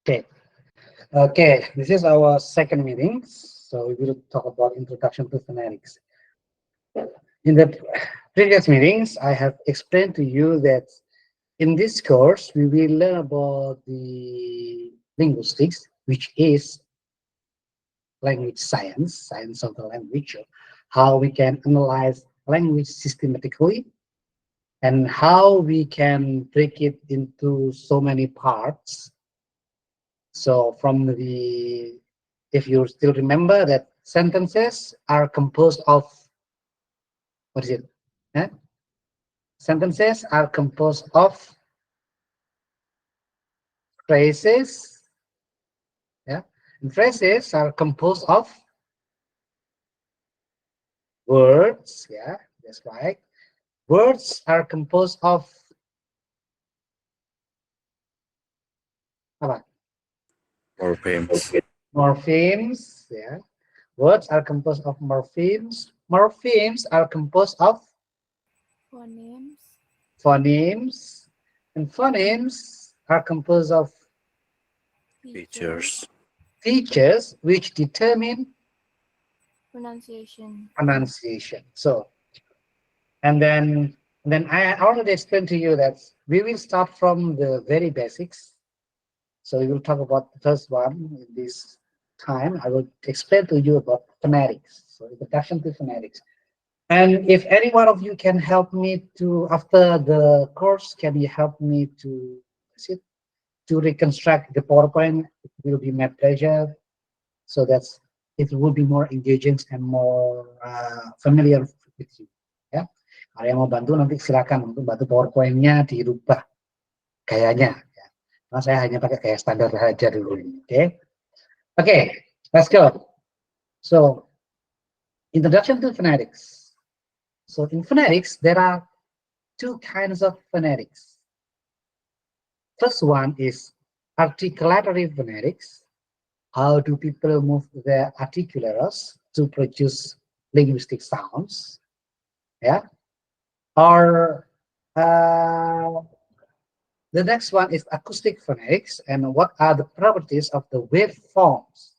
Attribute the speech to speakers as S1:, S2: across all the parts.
S1: Okay. Okay. This is our second meeting. So we will talk about introduction to phonetics. In the previous meetings, I have explained to you that in this course, we will learn about the linguistics, which is language science, science of the language, how we can analyze language systematically, and how we can break it into so many parts. So from the, if you still remember that sentences are composed of, what is it? Eh? Sentences are composed of phrases, yeah, and phrases are composed of words, yeah, that's right. Words are composed of apa?
S2: Morphemes.
S1: Morphemes, yeah. Words are composed of morphemes. Morphemes are composed of
S3: Phonemes,
S1: phonemes, and phonemes are composed of
S3: features,
S2: Features.
S1: features which determine
S3: pronunciation.
S1: pronunciation. So, and then I already explained to you that we will start from the very basics. So we will talk about the first one in this time. I will explain to you about phonetics. So introduction to phonetics. And if any one of you can help me to, after the course, can you help me to, to reconstruct the PowerPoint? It will be my pleasure. So that's, it will be more engaging and more familiar with you. Ya, kalau yang mau bantu nanti silakan untuk bantu PowerPoint-nya dirubah gayanya. Ya. Karena saya hanya pakai gaya standar saja dulu ini. Oke, oke, let's go. So introduction to phonetics. So in phonetics, there are two kinds of phonetics. First one is articulatory phonetics. How do people move their articulators to produce linguistic sounds? Yeah. Or the next one is acoustic phonetics, and what are the properties of the waveforms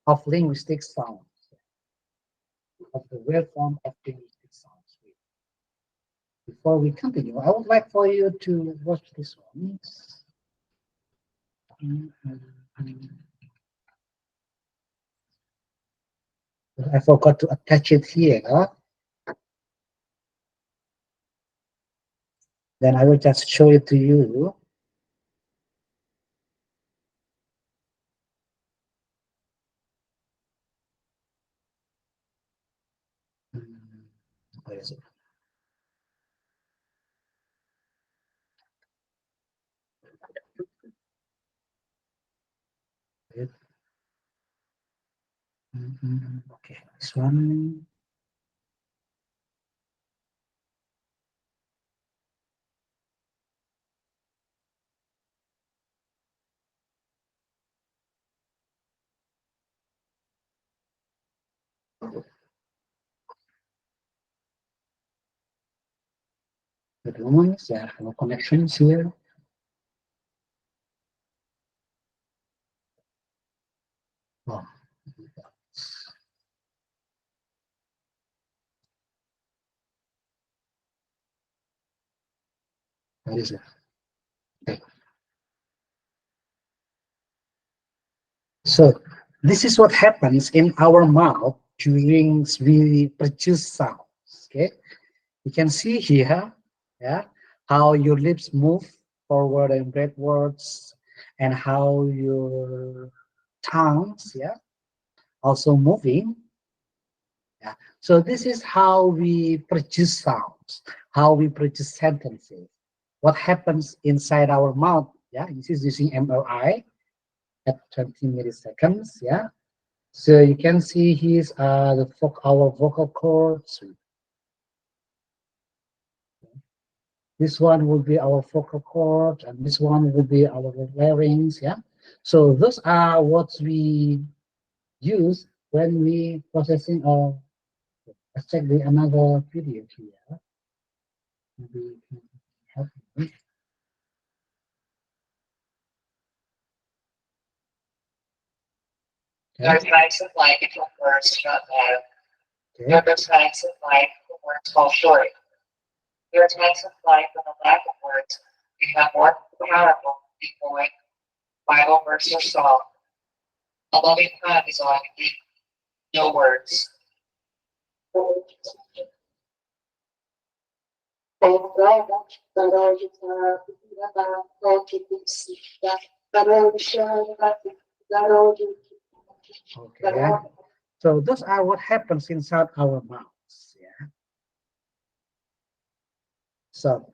S1: of linguistic sounds? Of the waveform of linguistic sounds. Before we continue, I would like for you to watch this one. I forgot to attach it here. Then I will just show it to you. Where is it? Okay, this one. The ones, there are no connections here. Oh, where is it? Okay. So this is what happens in our mouth during we produce sounds. Okay, you can see here, yeah, how your lips move forward and backwards, and how your tongues, yeah, also moving. Yeah. So this is how we produce sounds, how we produce sentences. What happens inside our mouth? Yeah, this is using MRI at 20 milliseconds. Yeah. So you can see here's our vocal cords. This one will be our vocal cord, and this one will be our larynx. Yeah. So those are what we use when we processing our. Let's check the another video here. Maybe you can help me. There are times of life between words do not matter. There are times of life when words fall short. There are times of life when the lack of words become more powerful than Bible verse or song. A loving God is all you need, no words. Okay. So those are what happens inside our mouths. Yeah. So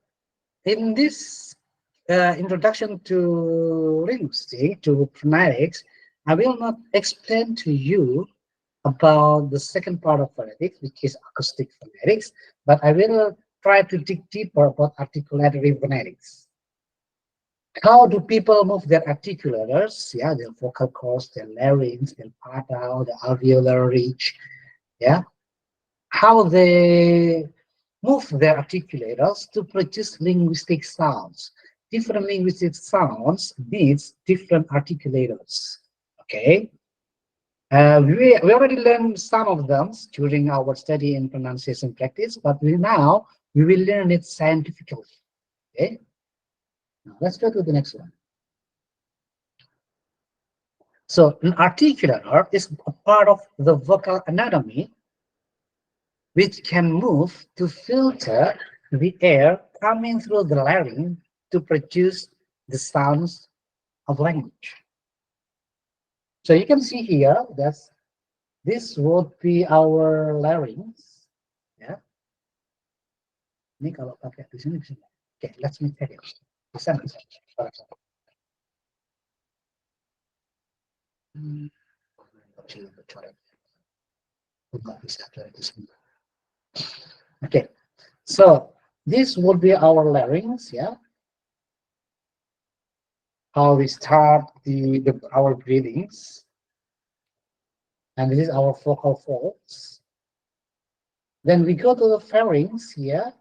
S1: in this introduction to linguistics, to phonetics, I will not explain to you about the second part of phonetics, which is acoustic phonetics, but I will try to dig deeper about articulatory phonetics. How do people move their articulators? Yeah, their vocal cords, their larynx, their palatal, the alveolar ridge. Yeah, how they move their articulators to produce linguistic sounds. Different linguistic sounds needs different articulators. Okay. We already learned some of them during our study in pronunciation practice, but we will learn it scientifically. Okay. Now let's go to the next one. So an articulator is a part of the vocal anatomy which can move to filter the air coming through the larynx to produce the sounds of language. So you can see here that this would be our larynx. Ya. Ini kalau pakai di sini bisa. Oke, let's make it. Bisa nggak? Kecil bocoran. Nggak bisa dari di sini. Okay, so this would be our larynx, yeah. How we start our breathings, and this is our vocal folds. Then we go to the pharynx here.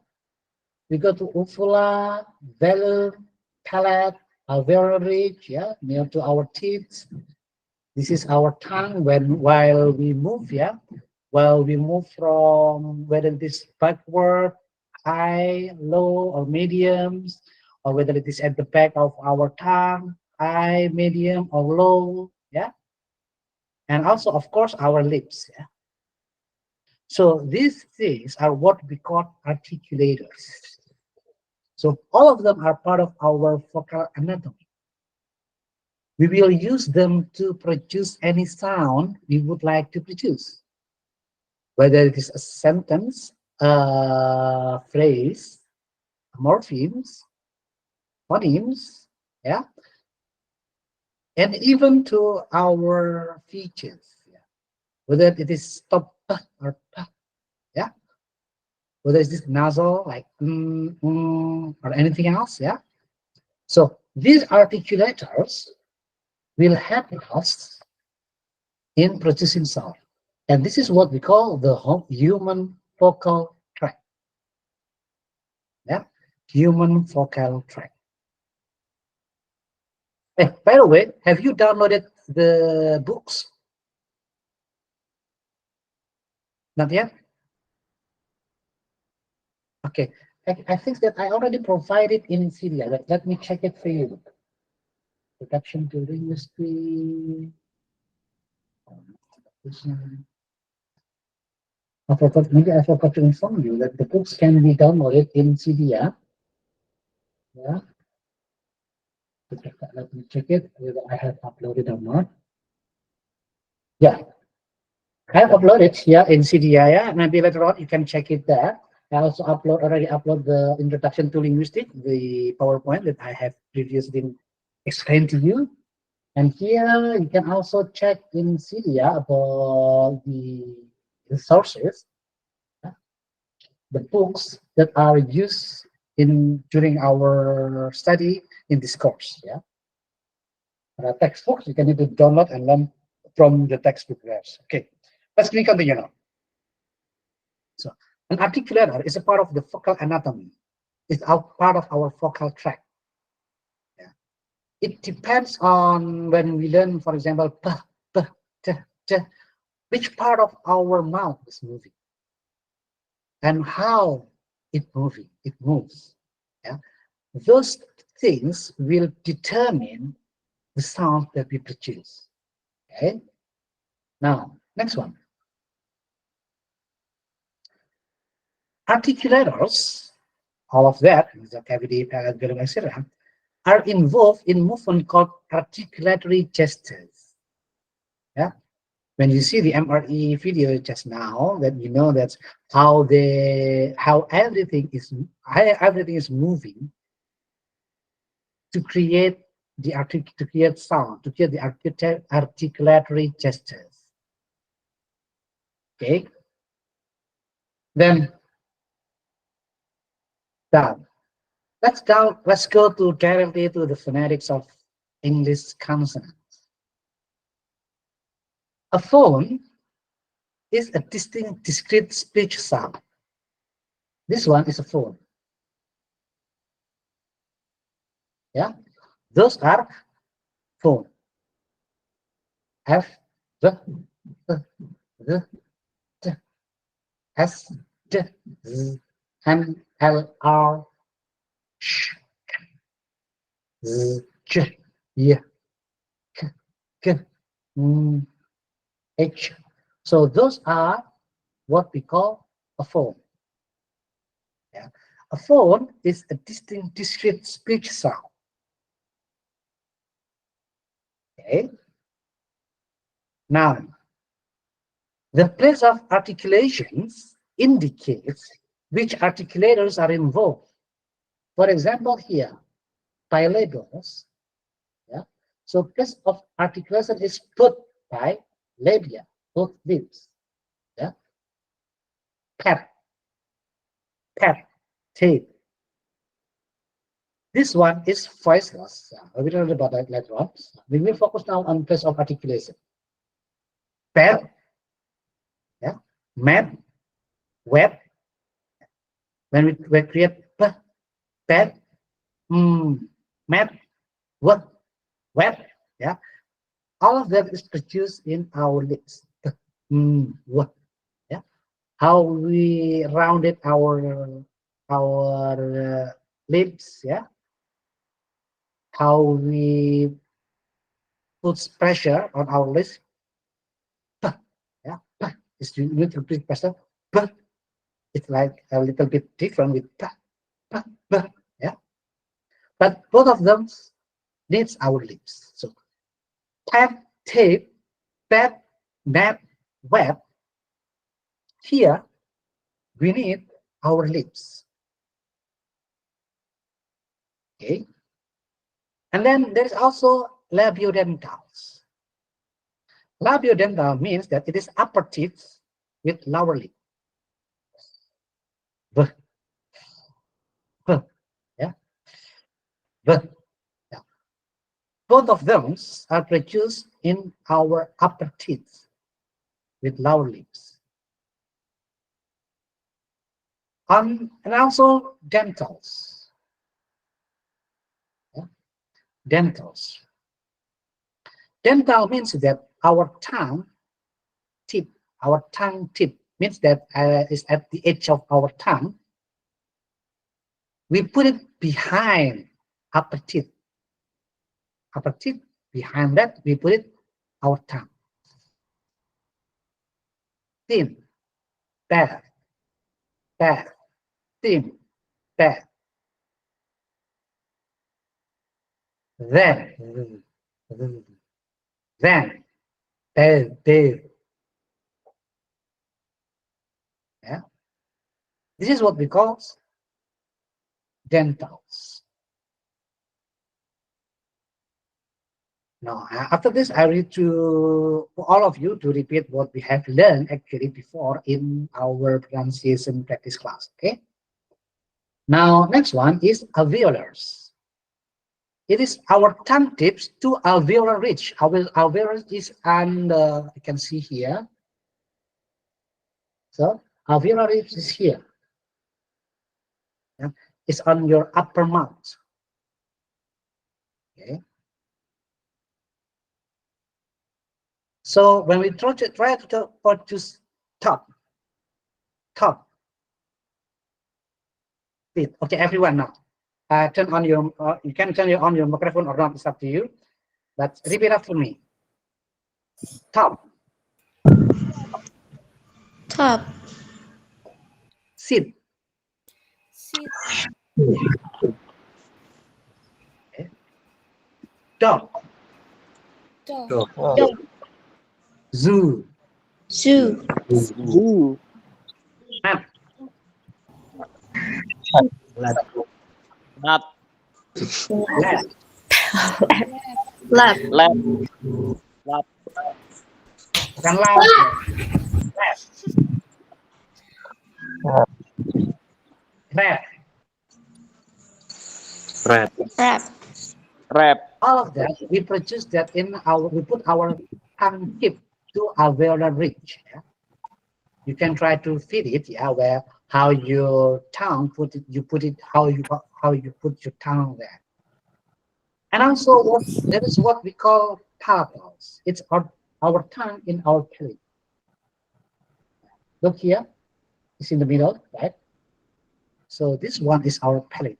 S1: We go to uvula, velum, palate, alveolar ridge, yeah, near to our teeth. This is our tongue while we move, yeah. While we move from whether it is backward, high, low, or mediums, or whether it is at the back of our tongue, high, medium, or low, yeah. And also, of course, our lips, yeah. So these things are what we call articulators. So all of them are part of our vocal anatomy. We will use them to produce any sound we would like to produce, whether it is a sentence, a phrase, morphemes, phonemes, yeah, and even to our features, yeah. Whether it is stop or pa, yeah, whether it's this nasal like or anything else, yeah. So these articulators will help us in producing sound. And this is what we call the human vocal tract. Yeah, human vocal tract. Hey, by the way, have you downloaded the books? Not yet? Okay. I think that I already provided in Syria. Let me check it for you. Production to linguistics. Maybe I forgot to inform you that the books can be downloaded in Cydia. Yeah. Let me check it whether I have uploaded or not. Yeah, I have uploaded here in Cydia. Yeah, maybe later on you can check it there. I also already upload the introduction to linguistics, the PowerPoint that I have previously explained to you. And here you can also check in Cydia about the sources, the books that are used during our study in this course. Yeah, textbooks you can either download and learn from the textbook there. Okay, let's continue now. So an articulator is a part of the vocal anatomy. It's part of our vocal tract. Yeah. It depends on when we learn, for example, p, t, which part of our mouth is moving and how it moves. Yeah, those things will determine the sound that we produce. Okay. Now, next one. Articulators, all of that, the cavity, palate, etc., are involved in movement called articulatory gestures. Yeah. When you see the MRE video just now, that you know that's how everything is moving to create to create sound, to create the articulatory gestures. Okay. Then down. Let's go to directly to the phonetics of English consonants. A phone is a discrete speech sound. This one is a phone. Yeah, those are phone. F, the, the, S, D, Z, N, L, R, Sh, Z, J, Y, K, K, H. So those are what we call a phone. Yeah. A phone is a discrete speech sound. Okay. Now, the place of articulations indicates which articulators are involved. For example, here, bilabials. Yeah. So place of articulation is put by labia, both lips. Yeah. Pat, pat, tape. This one is voiceless. We will learn about that later on. We will focus now on place of articulation. Pat, yeah, map, web. When we create pad, map, what, web, yeah, all of that is produced in our lips. What, yeah, how we rounded our lips, yeah, how we put pressure on our lips, yeah, it's a little bit pressure, but it's like a little bit different with yeah, but both of them needs our lips. So tap, tape, tap, map, web. Here we need our lips. Okay. And then there's also labiodentals. Labiodental means that it is upper teeth with lower lip. B, b, yeah, b, yeah. Both of them are produced in our upper teeth with lower lips. And also dentals. Yeah? Dentals. Dental means that our tip, tongue tip means that is at the edge of our tongue. We put it behind upper teeth. Upper teeth, behind that, we put it our tongue. Thin, bad, bad, thin, bad. Then, then, bad. Yeah. This is what we call dentals. Now, after this, I need to all of you to repeat what we have learned actually before in our pronunciation practice class. Okay. Now, next one is alveolars. It is our tongue tips to alveolar ridge. Alveolar is, and you can see here. So alveolar ridge is here. Yeah? It's on your upper mouth. Okay. So when we try to choose top, okay, everyone now. Turn on your, you can turn on your microphone or not, it's up to you. But repeat after me. Top,
S3: Top.
S1: sit,
S3: Sit.
S1: okay. Dog,
S3: Dog.
S2: Dog.
S1: zoo,
S3: Zoo.
S4: Zoo.
S1: map,
S2: Lab.
S4: Map.
S1: lab,
S3: Lab.
S4: Lab. Lab.
S1: bukan lab, lab, rap.
S2: Rat.
S3: Rap.
S4: Rap.
S1: All of that, we produce that in our, we put our tongue tip to alveolar ridge. Yeah? You can try to feed it, yeah, where how your tongue put it, you put it, how you put your tongue there. And also what, that is what we call palatals. It's our tongue in our palate. Look here, it's in the middle, right? So this one is our palate.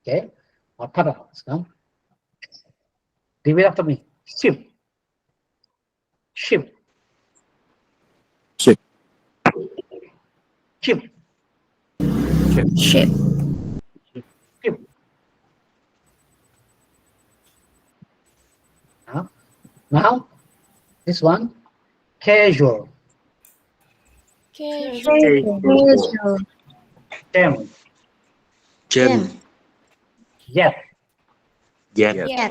S1: Okay, our palatals. Now, repeat after me. Ship, ship,
S2: Ship.
S1: ship,
S3: Ship.
S1: ship. Now this one, casual,
S3: Casual.
S2: Casual.
S1: gem,
S2: Gem.
S1: yet.
S2: Yet.
S3: Yeah.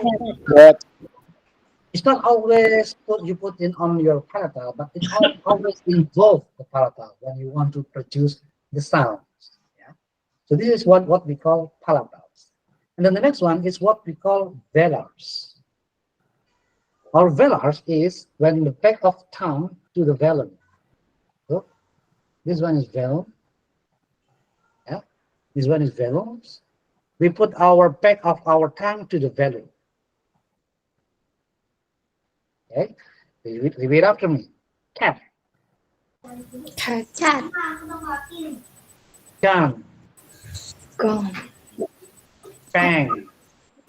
S4: Red.
S1: It's not always you put in on your palatal, but it always involves the palatal when you want to produce the sounds. Yeah. So this is what we call palatals. And then the next one is what we call velars. Our velars is when the back of tongue to the velum. So this one is velum. Yeah. This one is velums. We put our back of our tongue to the velum. Okay. Repeat after me. Cat,
S3: Cat. Cat.
S1: gun,
S3: Gone.
S1: bang,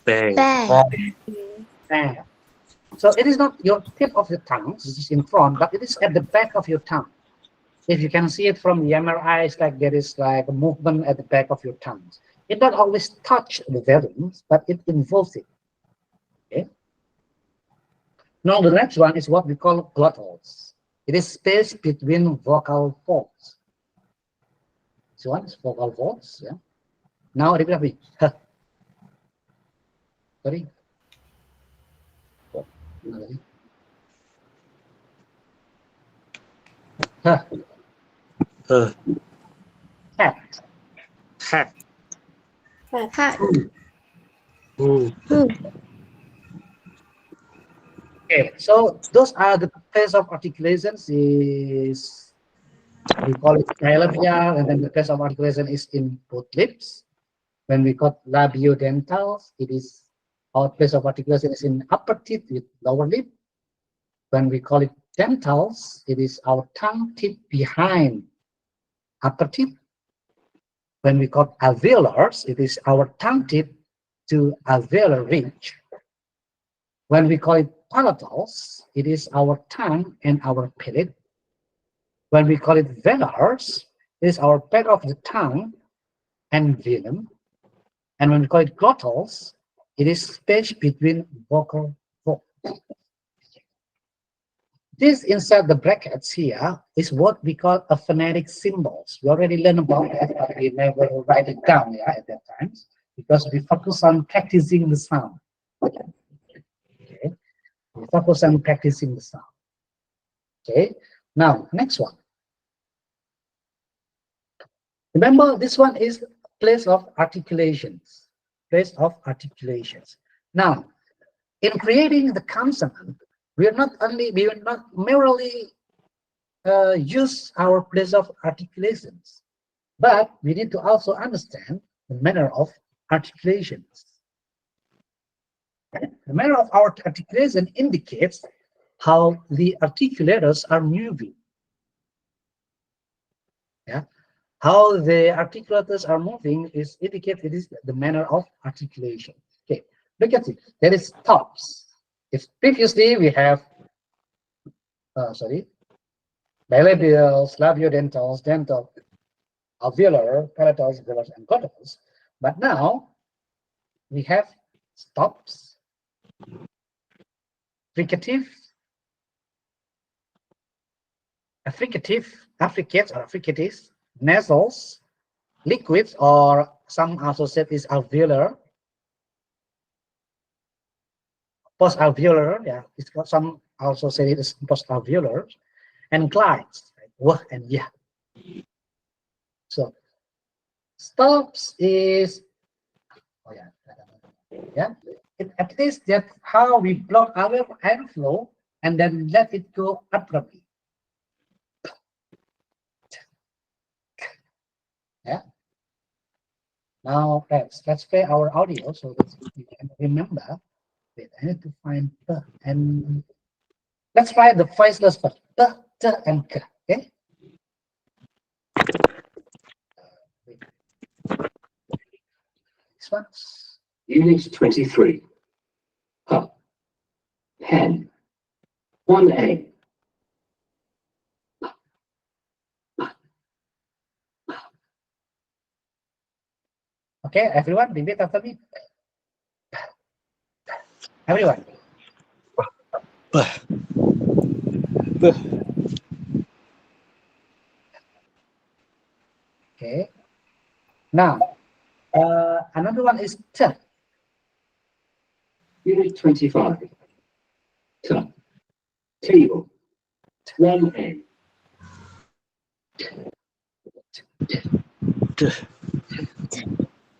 S2: Bang.
S3: Bang.
S1: bang. So it is not your tip of the tongue, which is in front, but it is at the back of your tongue. If you can see it from the MRI, it's like there is like a movement at the back of your tongue. It not always touch the veins, but it involves it. Okay. Now the next one is what we call glottals. It is space between vocal folds. So one is vocal folds. Yeah. Now repeat after me. Sorry. Huh. Cat.
S2: Hat.
S3: Hat.
S2: Who.
S1: Okay, so those are the phase of articulations. Is we call it dilabial, and then the phase of articulation is in both lips. When we got labiodentals, it is our place of articulation is in upper teeth with lower lip. When we call it dentals, it is our tongue tip behind upper teeth. When we call alveolars, it is our tongue tip to alveolar ridge. When we call it palatals, it is our tongue and our palate. When we call it velars, it is our back of the tongue and venom. And when we call it glottals, it is space between vocal folds. This inside the brackets here is what we call a phonetic symbols. We already learned about that, but we never write it down, yeah, at that time, because we focus on practicing the sound. Okay, we focus on practicing the sound. Okay, now next one. Remember, this one is place of articulations. Place of articulations. Now, in creating the consonant, we will not merely use our place of articulations, but we need to also understand the manner of articulations. The manner of our articulation indicates how the articulators are moving. Yeah, how the articulators are moving is indicates it is the manner of articulation. Okay, look at it. There is stops. If previously we have, bilabials, labiodentals, dental, alveolar, palatals, velars, and glottals, but now we have stops, fricative, affricates or affricates, nasals, liquids, or some also said is alveolar, post-alveolar, yeah, it's got some also say it is post-alveolar, and glides, right? Wah and yeah. So stops is, oh yeah, at least that's how we block our airflow and then let it go abruptly. Yeah. Now let's play our audio so that you can remember. Wait, I need to find the and let's try the voiceless first. The, and k. Okay. Wait. This one.
S5: Unit 23. Up. Pen. 1A.
S1: Okay, everyone, repeat after me. Everyone. Okay. Now, another one is t.
S5: Unit 25. Tup. Table. 1A.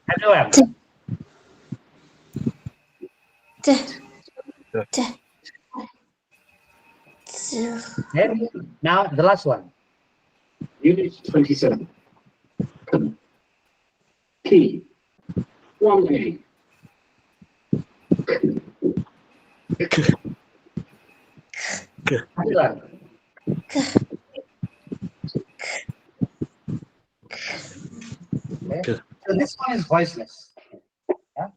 S1: Everyone. Okay. Now the last one.
S5: Unit 27. Key. 1A.
S1: Everyone. Okay. So this one is voiceless. Yeah?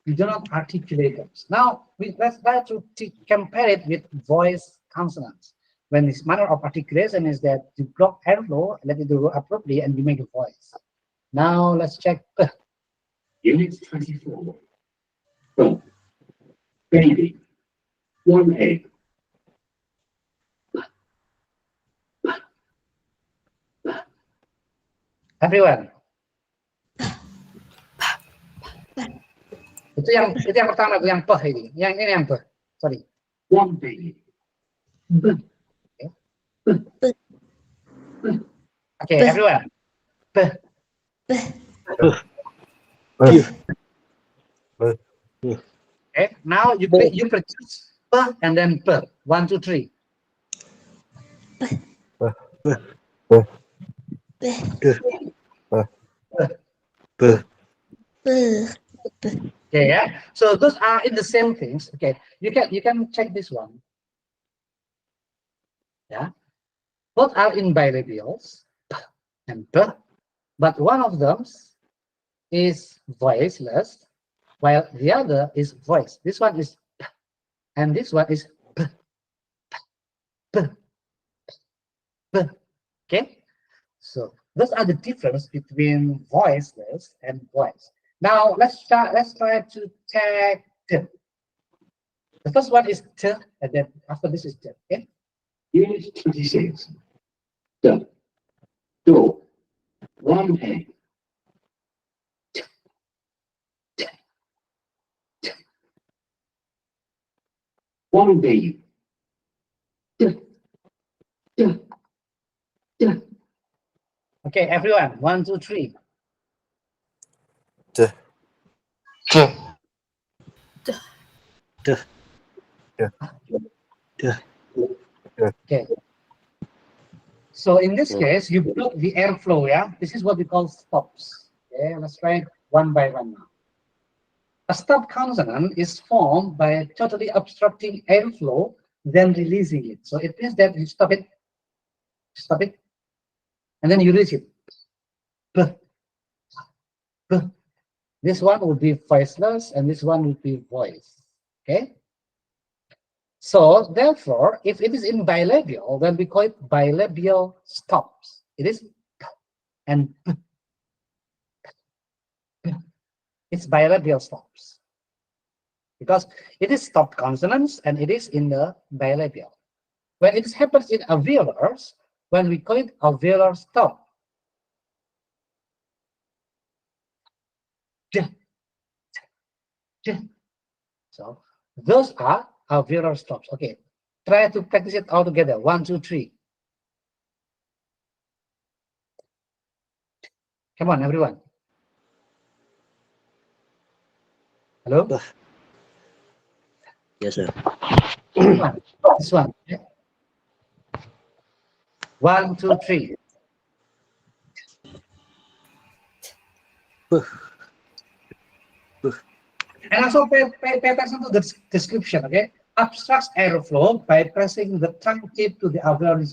S1: We do not articulate those. Now let's try to compare it with voice consonants. When this manner of articulation is that you block airflow, let it do abruptly, and you make a voice. Now let's check.
S5: Unit 24. Baby. 1A.
S1: Everyone. Itu yang pertama, yang peh ini. Yang ini yang peh. Sorry.
S5: 1B.
S1: Okay, everyone. Peh. Okay, now you produce peh and then peh. 1, 2, 3. Okay, yeah. So those are in the same things. Okay, you can check this one. Yeah, both are in bilabials and p, but one of them is voiceless, while the other is voice. This one is p, and this one is p, p, p. Okay, so those are the difference between voiceless and voice. Now let's try to tag t. The first one is t, and then after this is t. Okay.
S5: Unit 26. Door. 1A. 1B.
S1: Okay, everyone. 1, 2, 3. Okay. So in this case, you block the airflow. Yeah, this is what we call stops. Okay, let's try it one by one now. A stop consonant is formed by totally obstructing airflow, then releasing it. So it means that you stop it, and then you release it. B, b. This one would be voiceless, and this one would be voice. Okay. So therefore, if it is in bilabial, then we call it bilabial stops. It is p and p. It's bilabial stops because it is stopped consonants and it is in the bilabial. When it happens in alveolars, when we call it alveolar stop. So those are alveolar stops. Okay, try to practice it all together. 1, 2, 3. Come on, everyone. Hello?
S2: Yes, sir.
S1: This one. 1, 2, 3. And also pay attention to the description, okay? Obstructs airflow by pressing the tongue tip to the alveolar.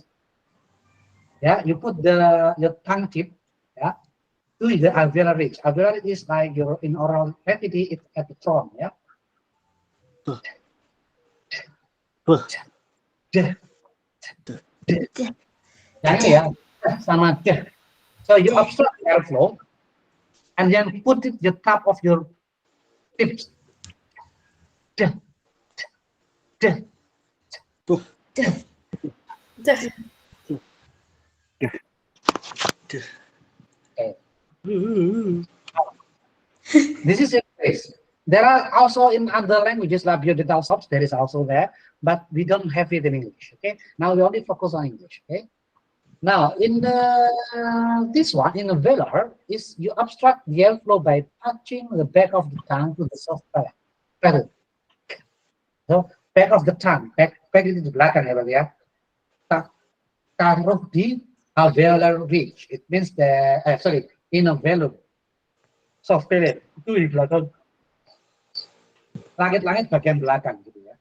S1: Yeah, you put your tongue tip, yeah, to the alveolar ridge. Alveolar ridge is like your in oral cavity, it's at the front, yeah. Jangan ya, sama deh. So you obstruct airflow, and then put it the top of your lips. Okay. This is English. There are also in other languages, labiodental stops, there is also there, but we don't have it in English. Okay. Now we only focus on English. Okay. Now in the this one in a velar is you obstruct the airflow by touching the back of the tongue to the soft palate. So back of the tongue, back itu di belakang ya, Bang ya. Taruh di alveolar ridge. It means the in a velum. Soft palate itu di belakang. Langit-langit bagian belakang gitu ya.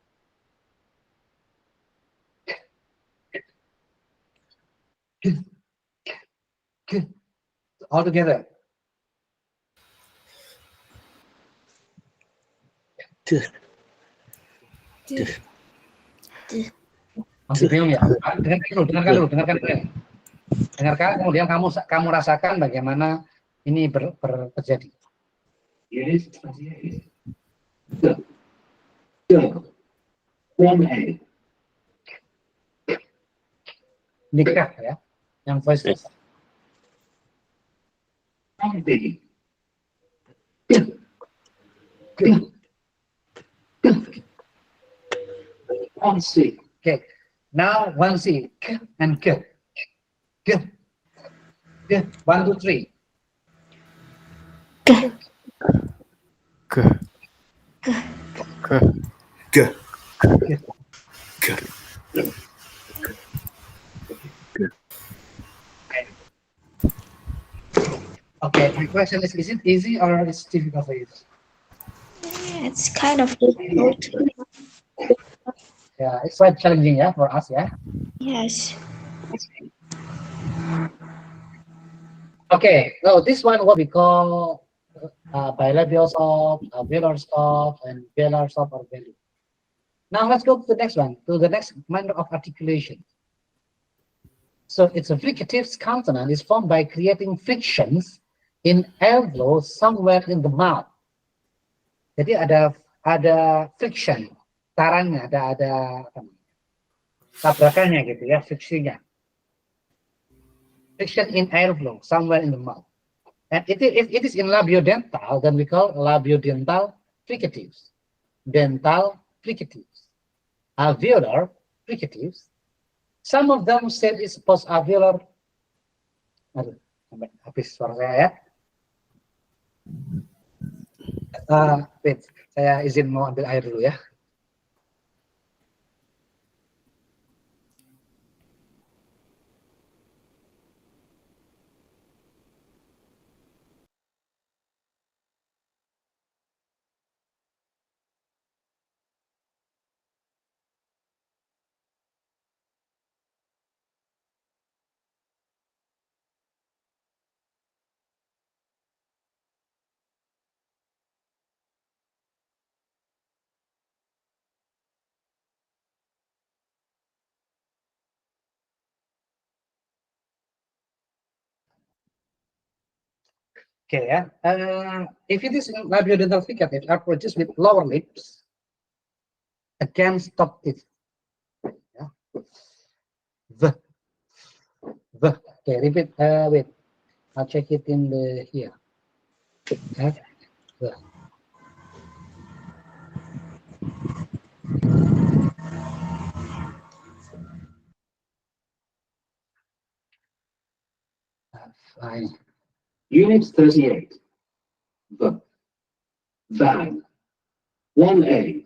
S1: All together. Masih bingung ya? Dengarkan dulu. Dengarkan, kemudian kamu rasakan bagaimana ini terjadi.
S5: Unit 28. Go. 1A.
S1: Nikah ya, yang voiceless.
S5: 1B. 1C.
S1: Okay, now 1C and K. 1, 2, 3. Okay, my question is it easy or it's difficult for you?
S3: It's kind of difficult.
S1: Yeah, it's quite challenging, yeah, for us, yeah.
S3: Yes.
S1: Okay, so this one what we call bilabial stop, velar stop, and velar stop or velar. Now let's go to the next one, to the next manner of articulation. So it's a fricative consonant is formed by creating frictions in airflow somewhere in the mouth. Jadi ada friction, tarannya, ada tabrakannya gitu ya, friksinya. Friction in airflow somewhere in the mouth. And if it is in labiodental, then we call labiodental fricatives, dental fricatives, alveolar fricatives. Some of them said it's post-alveolar. Aduh, sampai habis suara saya ya. Wait, saya izin mau ambil air dulu ya. Okay, yeah. If it is labiodental fricative are produced with lower lips against top teeth. Yeah. The. Okay, repeat. Wait. I'll check it in the here. Yeah. The. Fine.
S5: Unit 38. The. Van. 1A.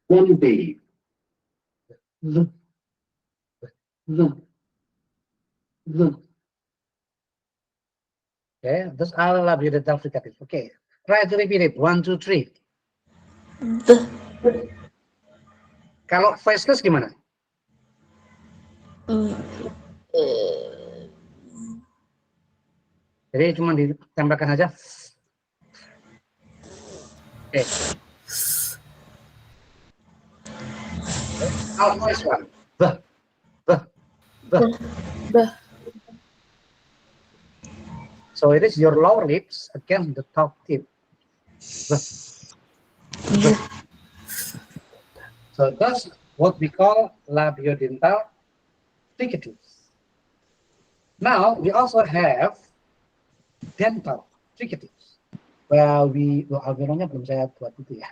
S5: One B. The. The. The.
S1: Okay, those are labiodental fricative. Okay, try to repeat it. 1, 2, 3.
S3: The.
S1: Kalau voiceless gimana? Jadi cuma ditembakkan aja. Oke. Now voice one. The. So it is your lower lips against the top tip. The. So that's what we call labiodental fricatives. Now we also have dental fricatives. Well, algoritmanya belum saya buat itu ya.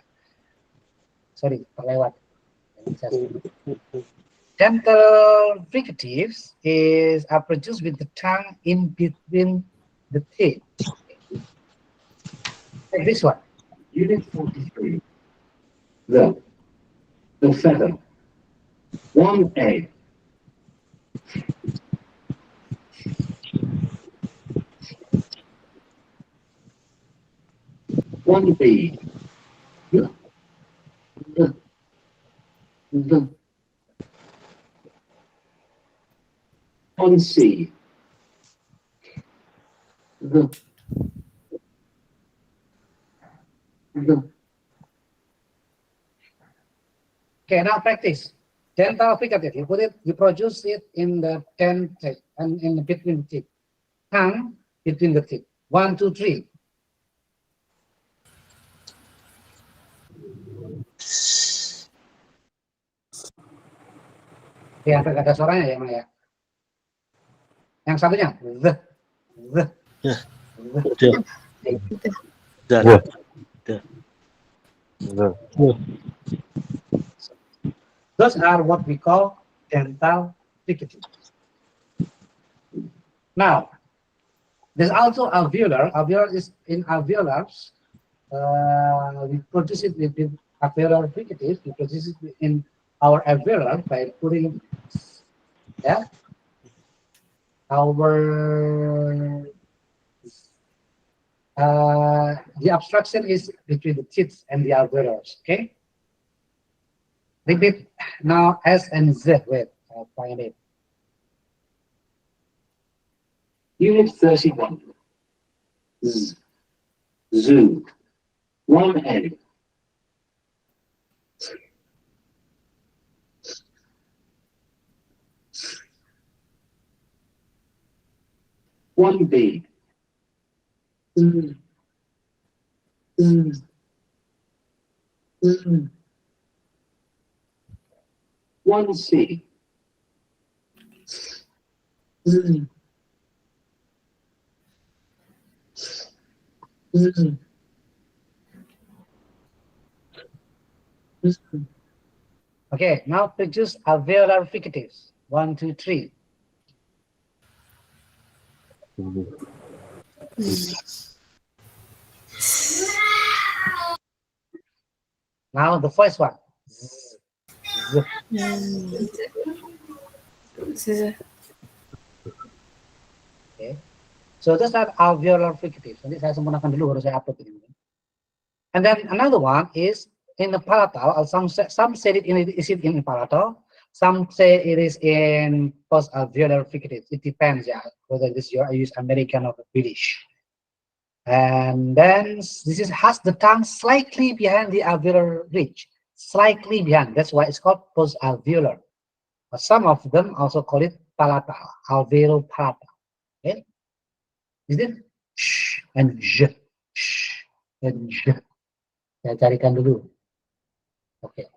S1: Sorry, terlewat. Dental fricatives are produced with the tongue in between the teeth. Like this one.
S5: Unit 43. The. The feather. 1A. One B. The. One C. The.
S1: Okay, now practice. Dental fricative. You produce it in the 10 teeth and in between the teeth. Tongue between the teeth. 1, 2, 3. Ya, ada suaranya ya, Maya. Yang satunya, the. Those are what we call dental fricatives. Now, there's also alveolar. Alveolar is in alveolars. We produce it with alveolar fricatives. We produce it in our alveolar by putting, yeah, our the obstruction is between the teeth and the alveolars. Okay. Repeat now S and Z. Wait, I'll find it.
S5: Unit 31. Z. Zoo. 1A. One B. One C.
S1: Okay, now produce alveolar fricatives. 1, 2, 3. Now the first one. Okay. So those are alveolar fricatives. Nanti saya sempurnakan dulu baru saya upload ini. And then another one is in the palatal. Some say it in palatal. Some say it is in post-alveolar fricatives. It depends, yeah, whether this you use American or British. And then this has the tongue slightly behind the alveolar ridge. slightly behind. That's why it's called post-alveolar. But some of them also call it palatal, alveolo-palatal. Okay? Is it sh and j, sh and j? Saya carikan dulu. Okay.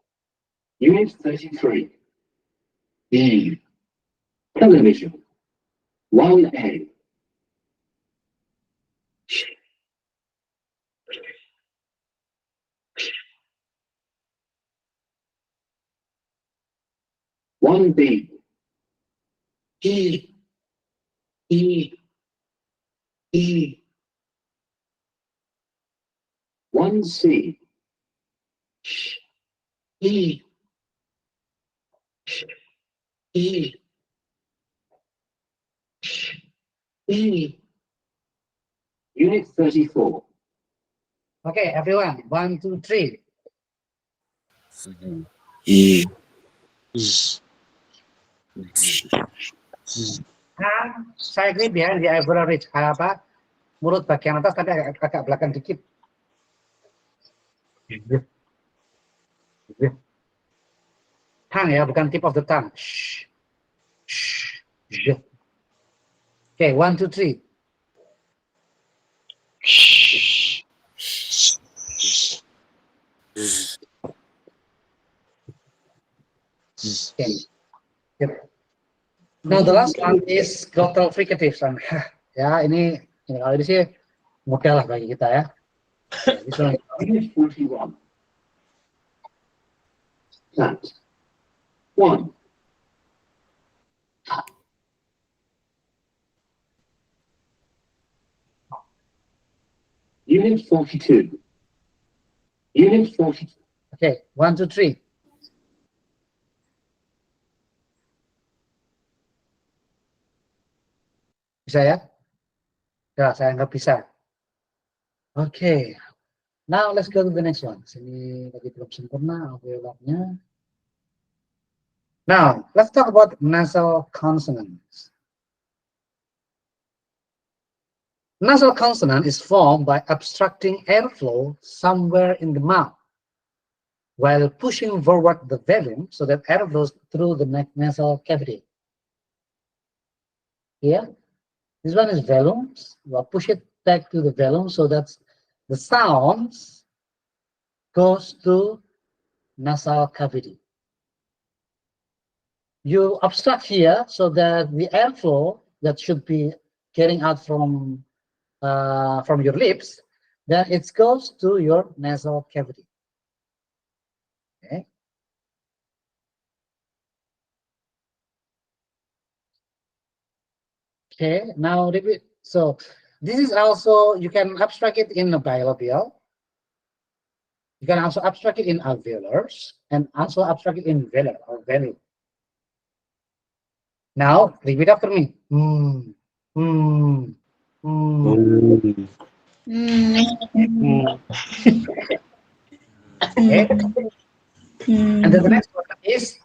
S5: Unit 33. E. Television. 1A. One B. E. E. E. One C. E. E. E. Unit 34.
S1: Okay, everyone. 1, 2, 3.
S2: E.
S1: Slightly behind the alveolar ridge. Apa? Mulut bagian atas tapi agak belakang dikit. Tongue ya, bukan tip of the tongue. Shh. Shh. J. Okay, 1, 2, 3. Okay. Yep. Now the last one is glottal fricatives. Ya, ini kalau ini sih mudah lah bagi kita ya. This one.
S5: Unit 41. Plant. 1. Unit 42. Unit 40.
S1: Okay, 1, 2, 3. Bisa ya? Ya, saya nggak bisa. Okay. Now let's go to the next one. Sini lagi belum sempurna alveolarnya. Now let's talk about nasal consonants. Nasal consonant is formed by obstructing airflow somewhere in the mouth while pushing forward the velum so that air flows through the nasal cavity. Here, this one is velum. We'll push it back to the velum so that the sounds goes to nasal cavity. You obstruct here so that the airflow that should be getting out from your lips, then it goes to your nasal cavity. Okay. Okay, now repeat. So this is also, you can abstract it in a bilabial. You can also abstract it in alveolars and also abstract it in velar or velum. Now repeat after me. Okay. And then the next one is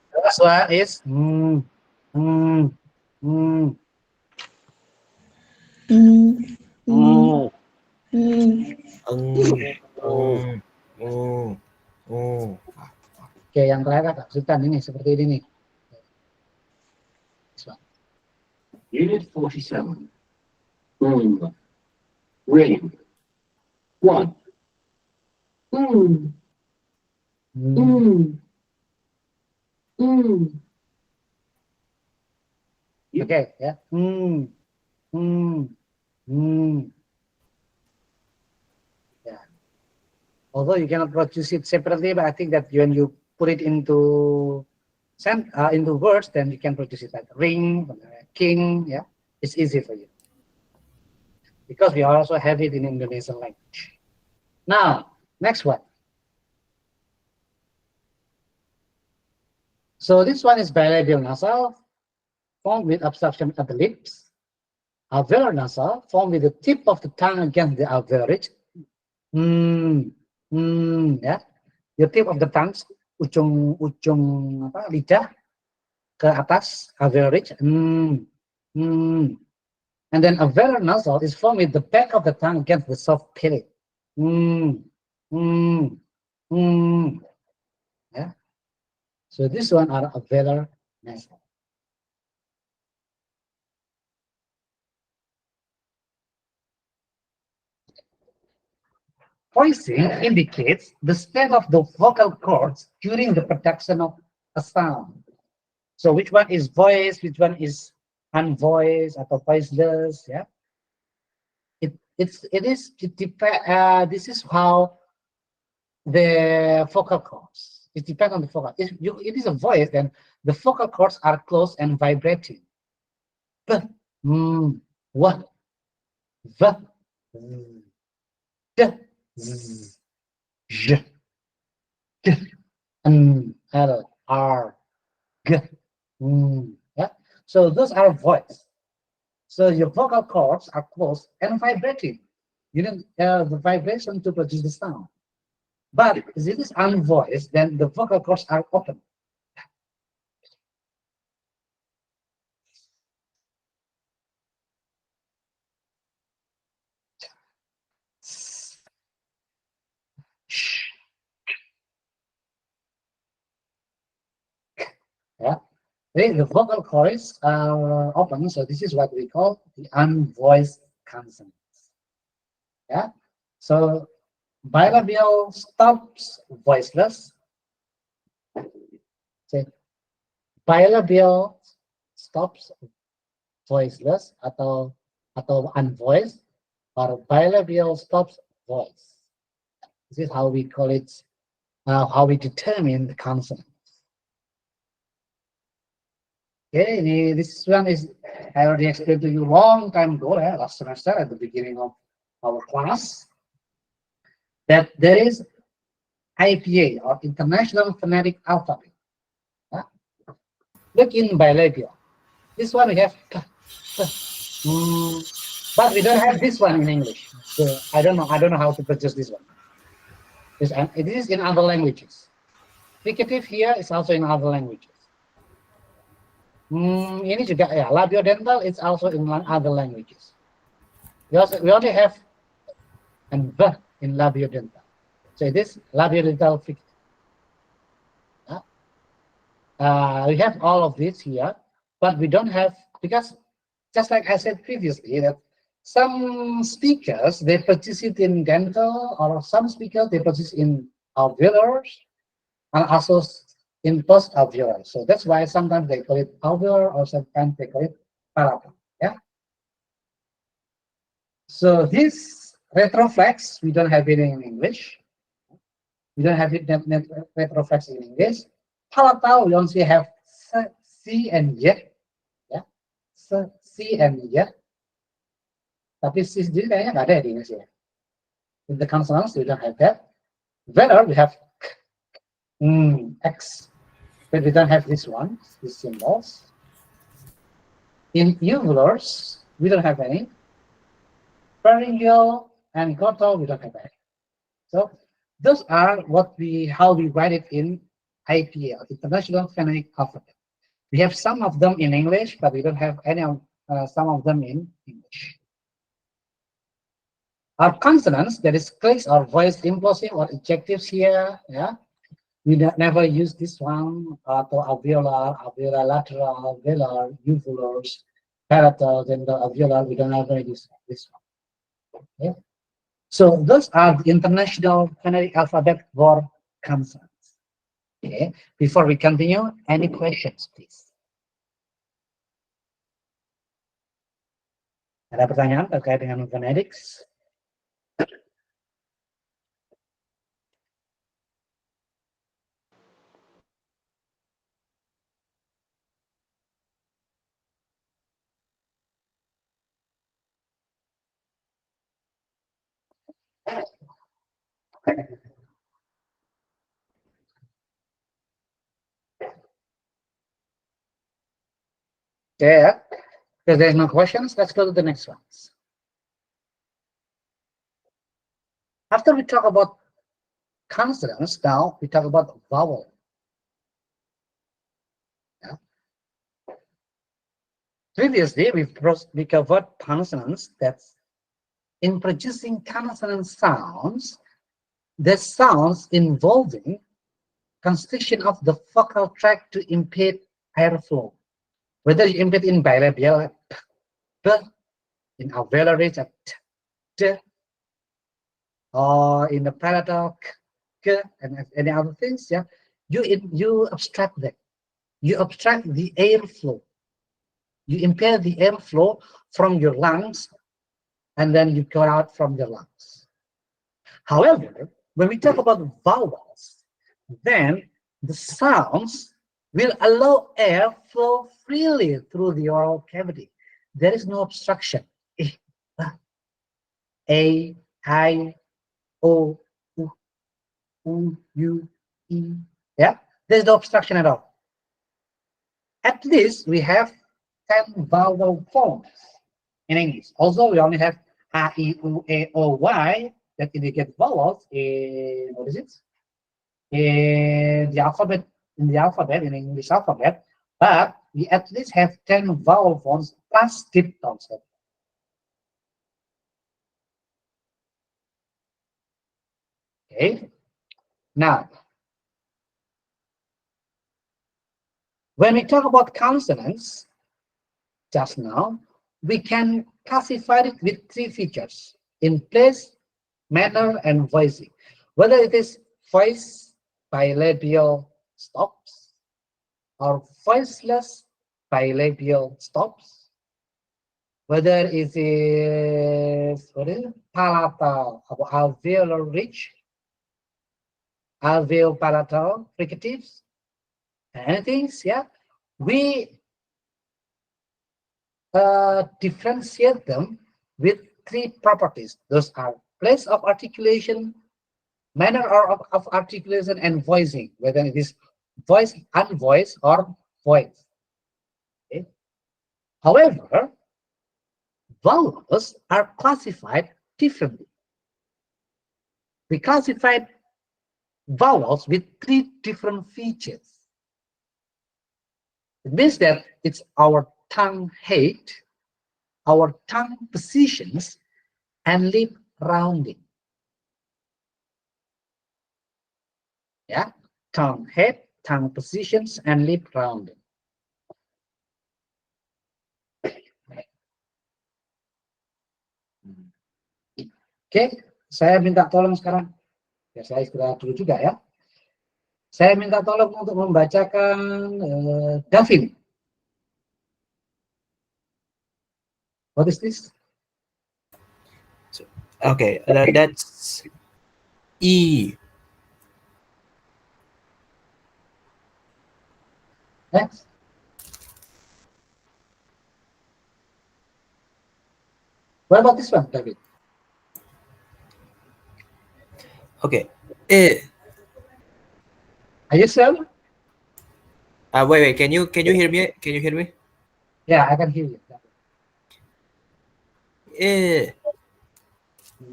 S1: The last one is Oke, yang terakhir agak kesulitan ini seperti ini nih.
S5: Unit 47. Ring. 1.
S1: Oke, ya. Yeah. Although you cannot produce it separately, but I think that when you put it into words, then you can produce it like ring, king. Yeah, it's easy for you because we also have it in Indonesian language. Now, next one. So this one is bilabial nasal, formed with obstruction at the lips. Alveolar nasal, formed with the tip of the tongue against the alveolar ridge. Ya, the tip of the tongue, ujung lidah ke atas, alveolar ridge. And then alveolar nasal is formed with the back of the tongue against the soft palate. Yeah. So this one are alveolar nasal. Voicing indicates the state of the vocal cords during the production of a sound. So which one is voiced, which one is unvoiced or voiceless? Yeah. This is how the vocal cords. It depends on the vocal. If it is a voice, then the vocal cords are close and vibrating. B, w, v, d, z, j, k, n, l, r, g. Yeah. So those are voice. So your vocal cords are close and vibrating. You need the vibration to produce the sound. But if it is unvoiced, then the vocal cords are open. Yeah. The vocal cords are open, so this is what we call the unvoiced consonants. Yeah. So bilabial stops voiceless. Say bilabial stops voiceless atau unvoiced, or bilabial stops voice. This is how we call it. How we determine the consonant. Okay, this one is, I already explained to you long time ago, last semester at the beginning of our class, that there is IPA, or International Phonetic Alphabet. Look in bilabial. This one we have, but we don't have this one in English. So I don't know how to produce this one. It is in other languages. Fricative here is also in other languages. Ini juga ya, labiodental is also in other languages. We only have and v in labiodental. So it is labiodental fricative. We have all of this here, but we don't have, because just like I said previously, that some speakers they produce it in dental, or some speakers they produce in alveolars, and also in post alveolar. So that's why sometimes they call it alveolar, or sometimes they call it palatal. Yeah. So this retroflex, we don't have it in English. We don't have it retroflex in English. Palatal, we only have C and Y. Ya. C and Y. Tapi C sendiri kayaknya nggak ada di Indonesia. In the consonants, we don't have that. Velar, we have X. But we don't have this one, these symbols. In uvulars, we don't have any. Pharyngeal and glottal, we don't have any. So those are how we write it in IPL, International Phonetic Alphabet. We have some of them in English, but we don't have any of some of them in English. Our consonants, that is clicks or voiced implosive or ejectives here, yeah. We never use this one, to alveolar, alveolar lateral, velar, uvulars, palatal, then the alveolar, we don't ever use this one. Okay. So those are the International Phonetic Alphabet for consonants. Okay. Before we continue, any questions, please? Ada pertanyaan terkait dengan phonetics? Yeah. If there's no questions, let's go to the next ones. After we talk about consonants, now we talk about vowel. Yeah. Previously, we covered consonants. That's in producing consonant sounds, the sounds involving constriction of the vocal tract to impede airflow. Whether you impede in bilabial, p, in alveolar ridge at t, or in the palatal k, and any other things, yeah, you abstract that. You abstract the airflow. You impair the airflow from your lungs, and then you go out from your lungs. However, when we talk about vowels, then the sounds will allow air flow freely through the oral cavity. There is no obstruction. A, I, O, U, U, E. Yeah, there's no obstruction at all. At least we have 10 vowel forms in English. Also, we only have A, I, U, A, O, Y that indicate vowels in, what is it? In the alphabet, in English alphabet, but we at least have 10 vowel forms plus diphthongs. Okay. Now, when we talk about consonants, just now, we can classify it with three features: in place, manner, and voicing. Whether it is voice bilabial stops or voiceless bilabial stops, whether it is, what is it, palatal or alveolar ridge, alveopalatal fricatives, anything, yeah, we differentiate them with three properties. Those are place of articulation, manner of articulation, and voicing, whether it is voice, unvoiced, or voiced. Okay. However, vowels are classified differently. We classified vowels with three different features. It means that it's our tongue height, our tongue positions, and lip rounding. Yeah, tongue head, tongue positions, and lip rounding. Oke, saya minta tolong sekarang. Ya, saya istirahat dulu juga ya. Saya minta tolong untuk membacakan Davin. What is this?
S6: Okay, that's E.
S1: Next. What about this one, David?
S6: Okay. E.
S1: Are you sure?
S6: Wait. Can you hear me? Can you hear me?
S1: Yeah, I can hear you.
S6: E.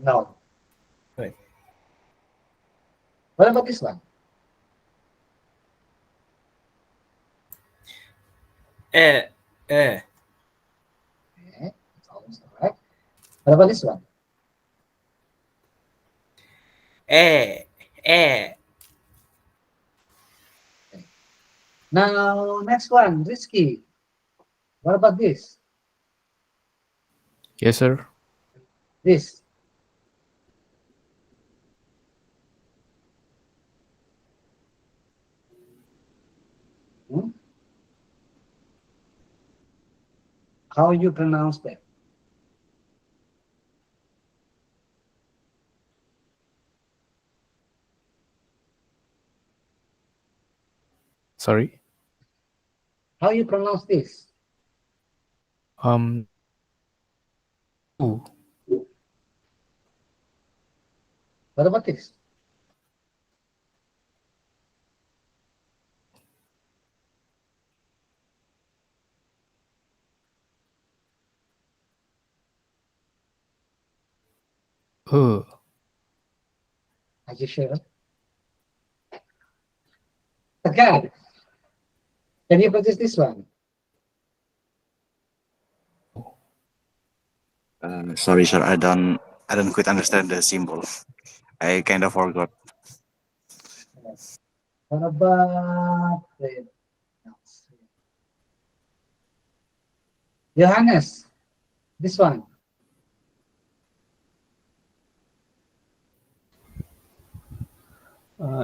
S1: No.
S6: Right.
S1: What about this one?
S6: E.
S1: Okay, it's almost all right. What about this one?
S6: E.
S1: Now, next one, Risky. What about this?
S7: Yes, sir.
S1: This. Hmm? How you pronounce that?
S7: Sorry.
S1: How you pronounce this?
S7: Ooh.
S1: What about this?
S7: Uh.
S1: Are you sure? Again, can you produce this one?
S8: Sorry, sir. I don't quite understand the symbol. I kind of forgot.
S1: What about the Johannes? This one.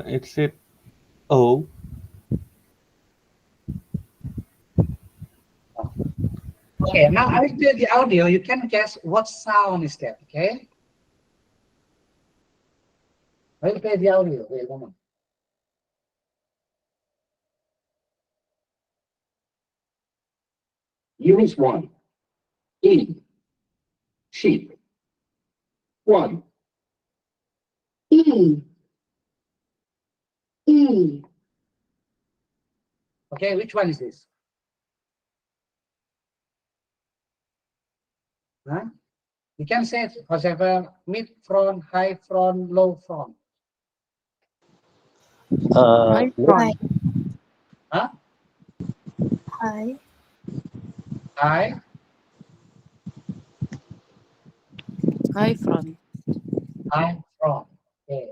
S9: Except O.
S1: Okay, now I will play the audio. You can guess what sound is that, okay? I will play the audio. Wait a moment.
S5: Unit 1. E. Sheep. 1.
S1: E. E. Okay, which one is this? Huh? You can say it, for example, mid front, high front, low front.
S3: High front.
S1: Huh?
S3: High.
S1: High.
S3: High front.
S1: High front. Okay.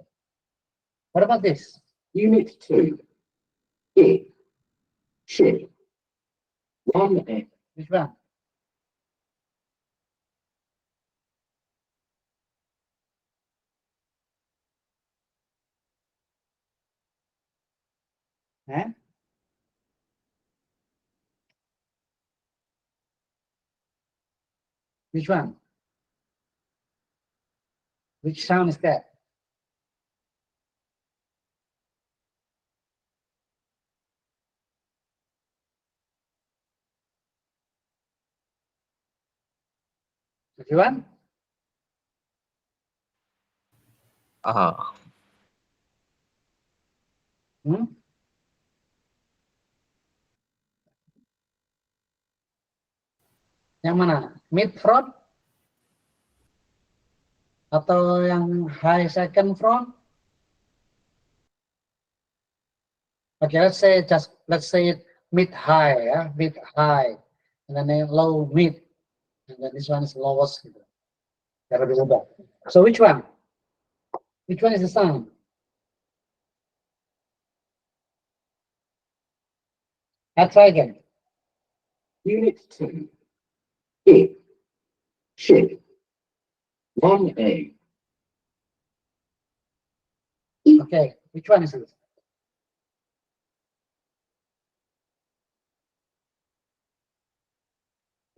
S1: What about this?
S5: Unit 2. E. Sheep. 1A.
S1: Which one? Huh? Which one? Which sound is that? Which one? Hmm? Yang mana? Mid front atau yang high second front? Okay, let's say it mid high, yeah, mid high, and then low mid, and then this one is lowest. Gitu. Cara diubah. So which one? Which one is the sound? Let's try again.
S5: Unit 2. E. Sheep. 1A.
S1: Okay, which one is it?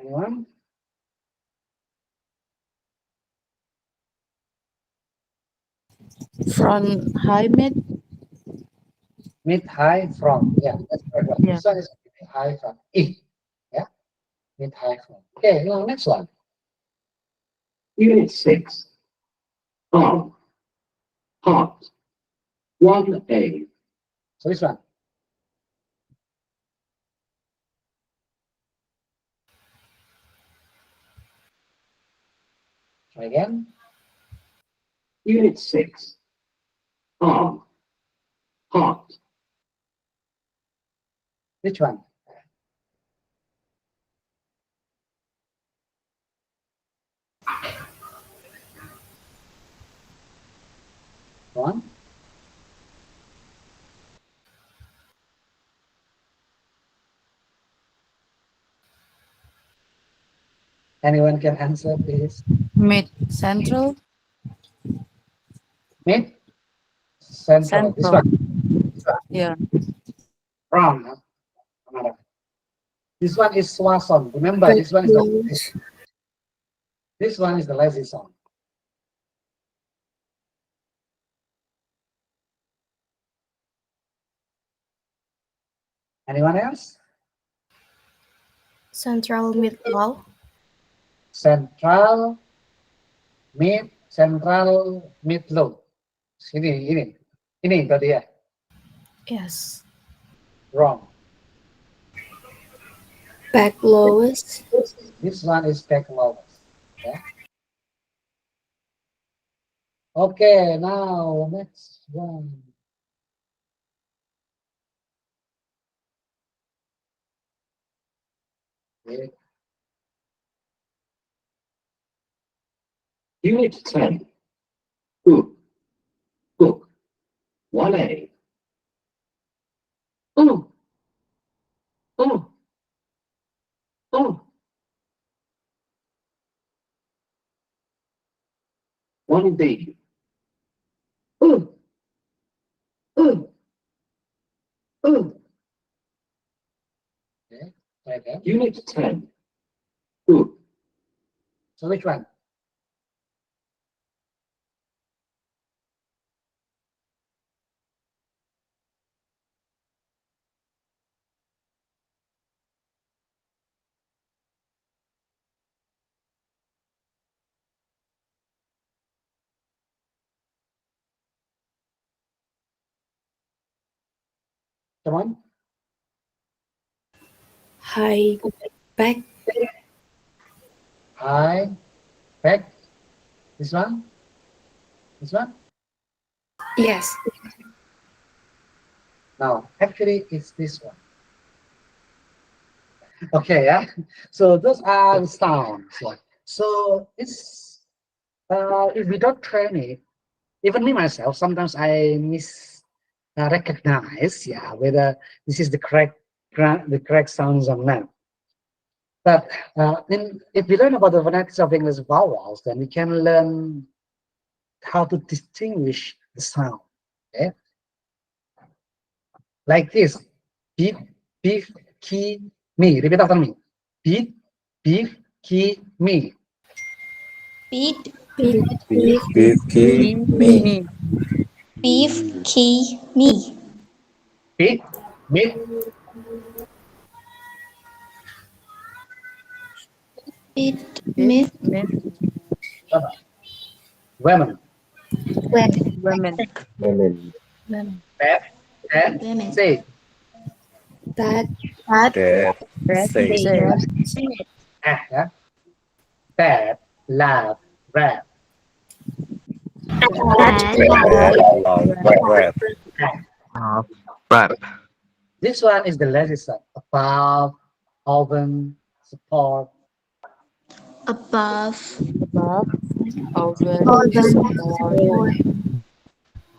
S1: Anyone?
S3: Front high mid.
S1: Mid high front. Yeah, that's the right one.
S3: Yeah.
S1: This one is mid high front. E. Yeah, mid high front. Okay, now next one.
S5: Unit 6. Arm. Heart. 1A.
S1: So this one. Try again.
S5: Unit 6. Arm. Heart.
S1: Which one? One. Anyone can answer, please.
S3: Mid central.
S1: Mid central. This
S3: Central.
S1: one.
S3: Yeah.
S1: Wrong. Huh? Another. This one is swason. Remember, this one is the lazy song. Anyone else?
S3: Central mid low.
S1: Central, mid, low. Ini tadi ya.
S3: Yes.
S1: Wrong.
S3: Back lowest.
S1: This one is back lowest. Yeah. Okay, now next one. Okay.
S5: Unit 10. Book. Book. 1A. Oh. Oh. Oh. 1B. Oh. Oh. Oh.
S1: Okay. Try again.
S5: Unit 10. Book.
S1: So which one? Come on.
S3: High back.
S1: I back. This one. This one.
S3: Yes.
S1: Now, actually, it's this one. Okay, yeah. So those are the sounds. Yeah. So it's if we don't train it, even me myself, sometimes I recognize, yeah, whether this is the correct sounds or not. But if we learn about the phonetics of English vowels, then we can learn how to distinguish the sound. Okay, like this: beef, beef, key, me. Repeat after me: beef, beef, key, me.
S3: Beat.
S2: Beef,
S3: Beat.
S2: key, me.
S3: Beef. Key. Me.
S1: Beef, beef,
S3: Beat. Myth.
S1: women,
S3: Women.
S2: Women.
S3: Women.
S1: bad, and
S3: Women.
S1: say,
S3: That. That.
S2: That say.
S1: yeah, bad, loud, rap.
S3: That.
S2: Rap.
S8: Rap.
S1: This one is the lazy side: above, oven, support,
S3: Above.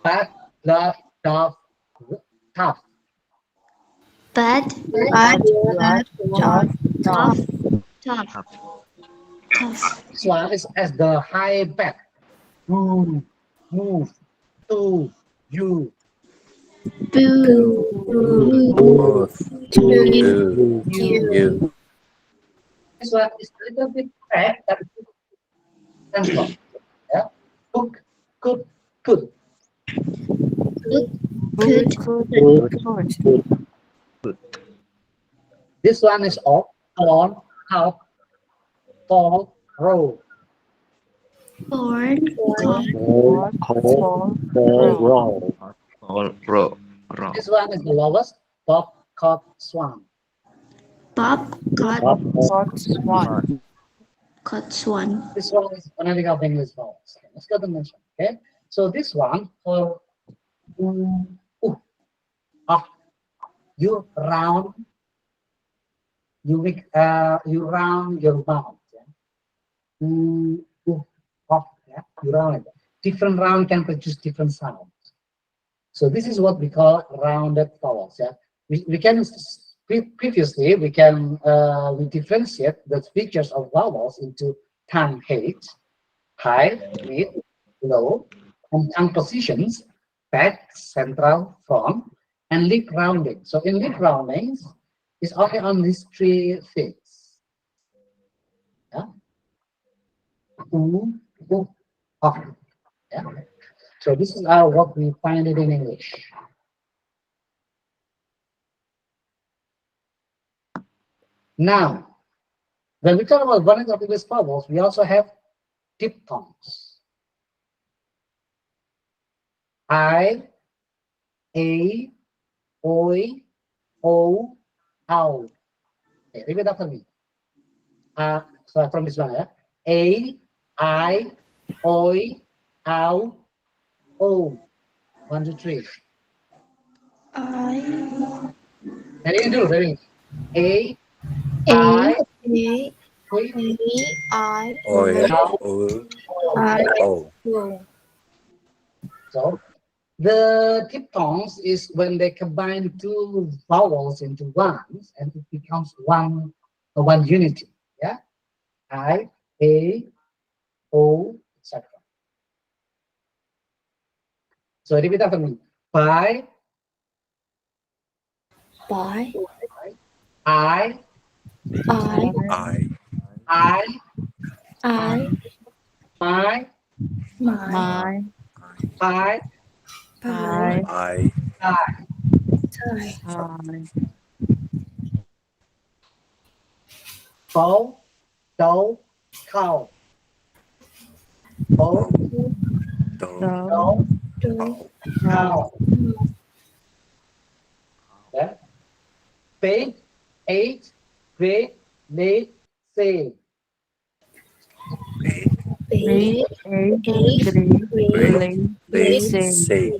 S1: bad, love, tough, tough.
S3: Bad. Bad. Bad. Tough. Tough. Tough. Tough.
S1: This one is as the high back. Move, move, to, you.
S3: Boo. Boo.
S2: Move.
S3: To.
S2: Do.
S3: You.
S2: You.
S1: This one is a little bit back and central. Yeah, cook, could, could.
S3: Could.
S1: This one is off, on, out, fall, roll.
S3: Born. Call.
S2: Roll.
S8: Roll.
S1: This one is the lowest, top, caught, swan.
S3: Bob. Caught. Caught swan.
S1: This one is phonetic of English vowels. Okay, let's go to the next one. Okay, so this one for ah, you round, you round your mouth. Yeah? Yeah? You round it. Different round can produce different sounds. So this is what we call rounded vowels. Yeah, we can previously we differentiate the features of vowels into tongue height, high, mid, low, and tongue positions, back, central, front, and lip rounding. So in lip roundings, it's only on these three things. Yeah. Ooh, ooh, ah. Yeah. So this is what we find it in English. Now, when we talk about running of English vowels, we also have diphthongs. I, A, Oi, O, Ow. Okay, repeat after me. So from this one, yeah? A, I, Oi, Ow, O. 1, 2, 3.
S3: I.
S1: Ready to do, ready. A,
S3: A.
S1: I,
S3: A. I,
S2: O,
S1: Now,
S2: U,
S3: I,
S2: O.
S3: O.
S1: so the diphthongs is when they combine two vowels into ones and it becomes one unity. Yeah, I, A, O, etc. So repeat after me. By,
S3: By,
S1: I,
S3: I,
S2: I,
S1: I,
S3: I,
S1: my,
S3: my,
S1: I,
S3: by,
S2: I,
S1: I.
S3: I,
S1: Bow, do, cow. Bow,
S2: Do,
S1: do,
S3: do,
S2: O.
S1: cow. Yeah. Bake, ate, great, late, say.
S2: A,
S3: B, A,
S2: great,
S3: grade,
S2: late,
S3: late,
S2: say.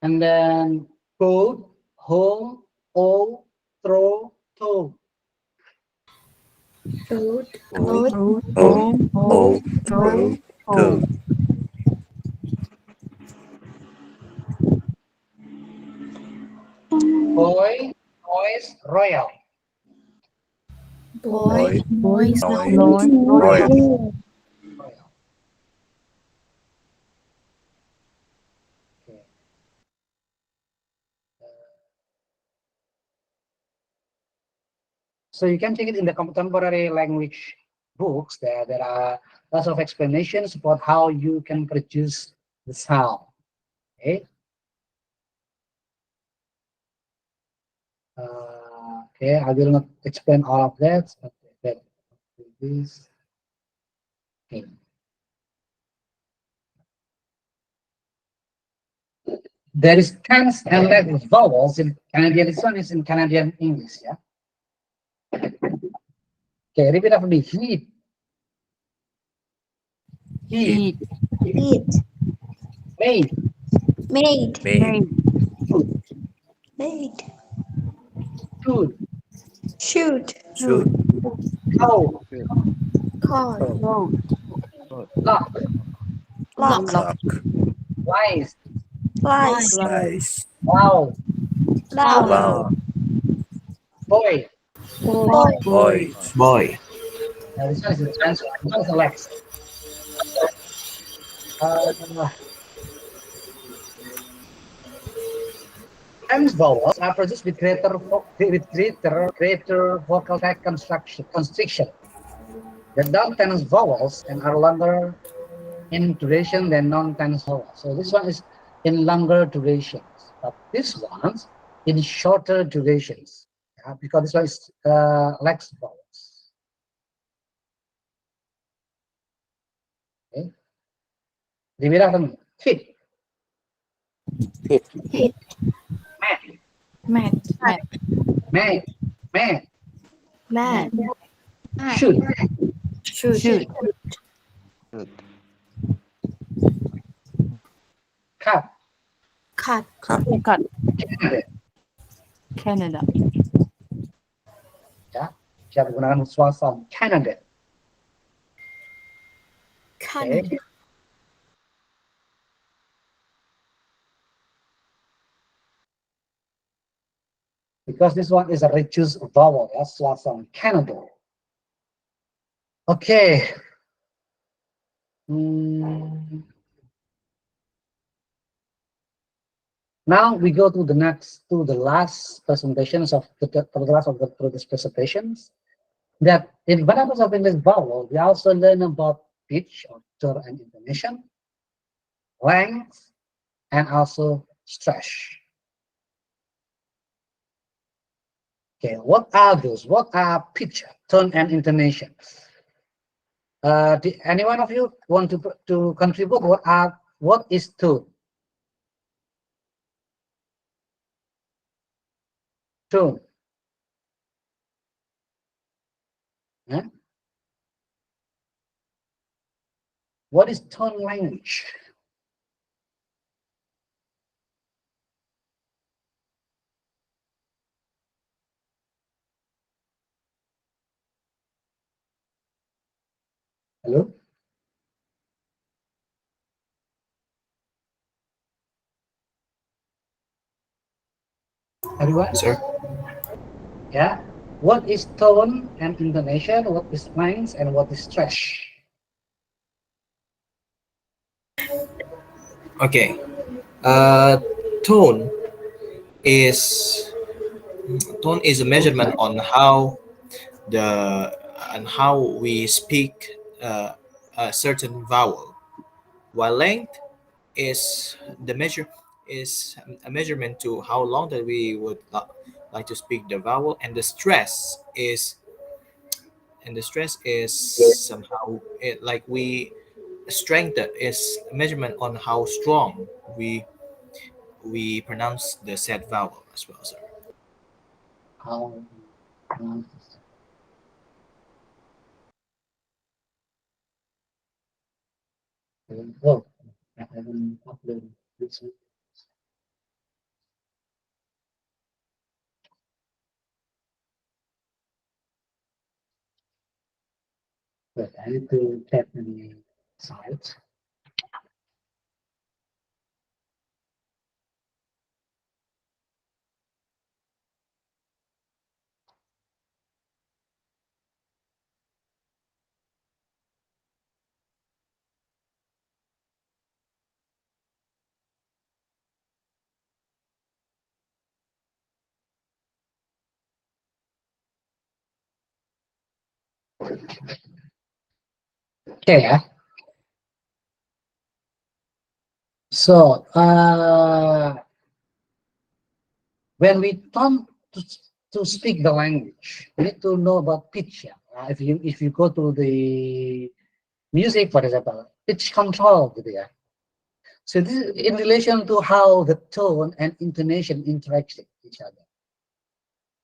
S1: And then food, home, all, throw, toe.
S3: food,
S2: O,
S3: food,
S2: O, O, throw, to.
S1: Boy, boys, royal.
S3: boy,
S2: Boy,
S3: boys,
S2: noise,
S1: Royal.
S2: royal.
S1: Royal. Okay. So you can check it in the contemporary language books. There are lots of explanations about how you can produce the sound. Okay. Okay, I will not explain all of that. But this. Okay. There is tense and less vowels in Canadian. This one is in Canadian English. Yeah. Okay, repeat after me. Heat, heat,
S2: Heat,
S3: eat,
S1: made,
S3: made,
S2: made,
S1: food,
S3: made,
S1: food,
S3: shoot,
S2: shoot,
S1: cow,
S3: call,
S2: oh,
S1: lock,
S3: lock,
S2: clock,
S1: wise,
S3: lice,
S2: slice,
S1: wow,
S3: loud,
S2: loud,
S1: boy.
S3: boy,
S2: boy,
S6: Boy.
S1: This one is the transfer. This one is the lex. Uh, Tense vowels are produced with greater vocal tract constriction. The non-tense vowels and are longer in duration than non-tense vowels. So this one is in longer durations, but this one's in shorter durations. Because this one is lex vowels. Okay. Repeat after me. Hit,
S2: hit,
S3: hit,
S1: man,
S3: mat,
S1: man, man,
S3: mad,
S1: shoot,
S3: shoot,
S1: cut,
S3: cut,
S2: cut,
S7: Canada.
S1: ya. Siap menggunakan suara sound Canada.
S3: Canada,
S1: Okay. Because this one is a reduced vowel, ya, suara sound Canada. Okay. Now we go to the last presentations of the last of these presentations. That in variables of English vowel, we also learn about pitch or tone and intonation, length, and also stretch. Okay, what are those? What are pitch, tone, and intonation? Any one of you want to contribute? What is tone? Tone. Huh? What is tone language? Hello? Everyone?
S6: Sir.
S1: Yeah. What is tone and intonation? What is length and what is stretch?
S6: Okay. Uh, tone is tone is a measurement on the how we speak a certain vowel, while length is the measure is a measurement to how long that we would like to speak the vowel, and the stress is somehow it, like we strength is a measurement on how strong we pronounce the said vowel as well, sir.
S1: How oh, I haven't uploaded this. But I need to tap the site. Okay, yeah. So when we come to speak the language, we need to know about pitch. Yeah? If you go to the music, for example, pitch control, gitu ya. So this is in relation to how the tone and intonation interact with each other.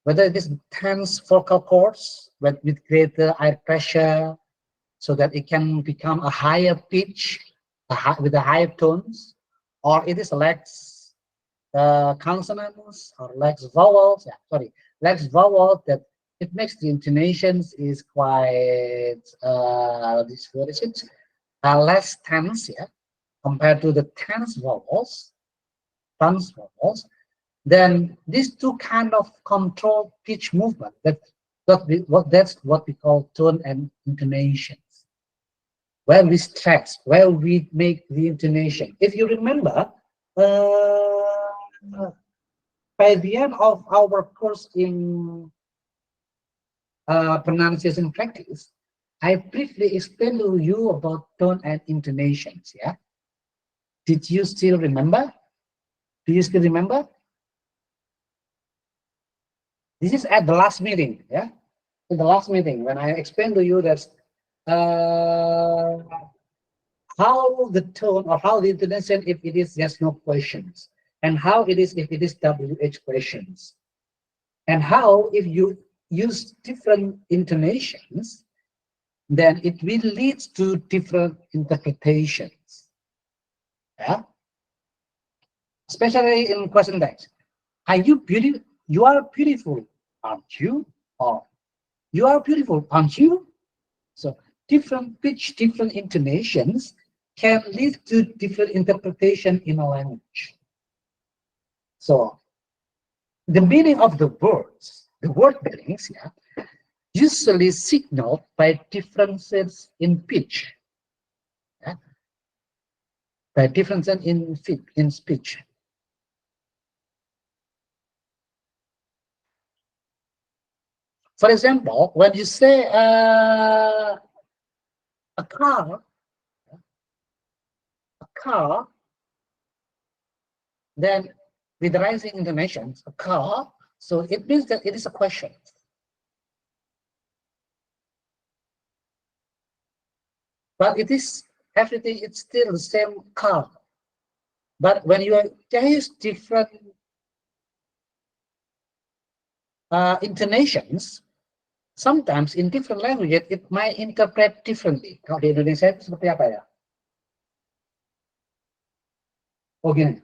S1: Whether it is tense vocal cords with greater air pressure, so that it can become a higher pitch, with the higher tones, or it is less consonants or less vowels. Yeah, sorry, less vowels that it makes the intonations is quite this what is it? Less tense, yeah, compared to the tense vowels. Then these two kind of control pitch movement that's what we call tone and intonation, where we stretch, where we make the intonation. If you remember, by the end of our course in pronunciation practice, I briefly explained to you about tone and intonations. Yeah, did you still remember? Do you still remember? This is at the last meeting. Yeah, in the last meeting when I explained to you that uh, how the tone or how the intonation if it is yes no questions, and how it is if it is WH questions, and how if you use different intonations, then it will lead to different interpretations. Yeah, especially in question text. Are you beautiful? You are beautiful, aren't you? Or you are beautiful, aren't you? So different pitch, different intonations can lead to different interpretation in a language. So the meaning of the words, the word meanings, yeah, usually signaled by differences in pitch, yeah, by differences in speech. For example, when you say a car, then with rising intonations, a car, so it means that it is a question. But it is everything, it's still the same car. But when there is different intonations, sometimes in different languages it might interpret differently. Kalau di Indonesia itu seperti apa ya? Oh gini,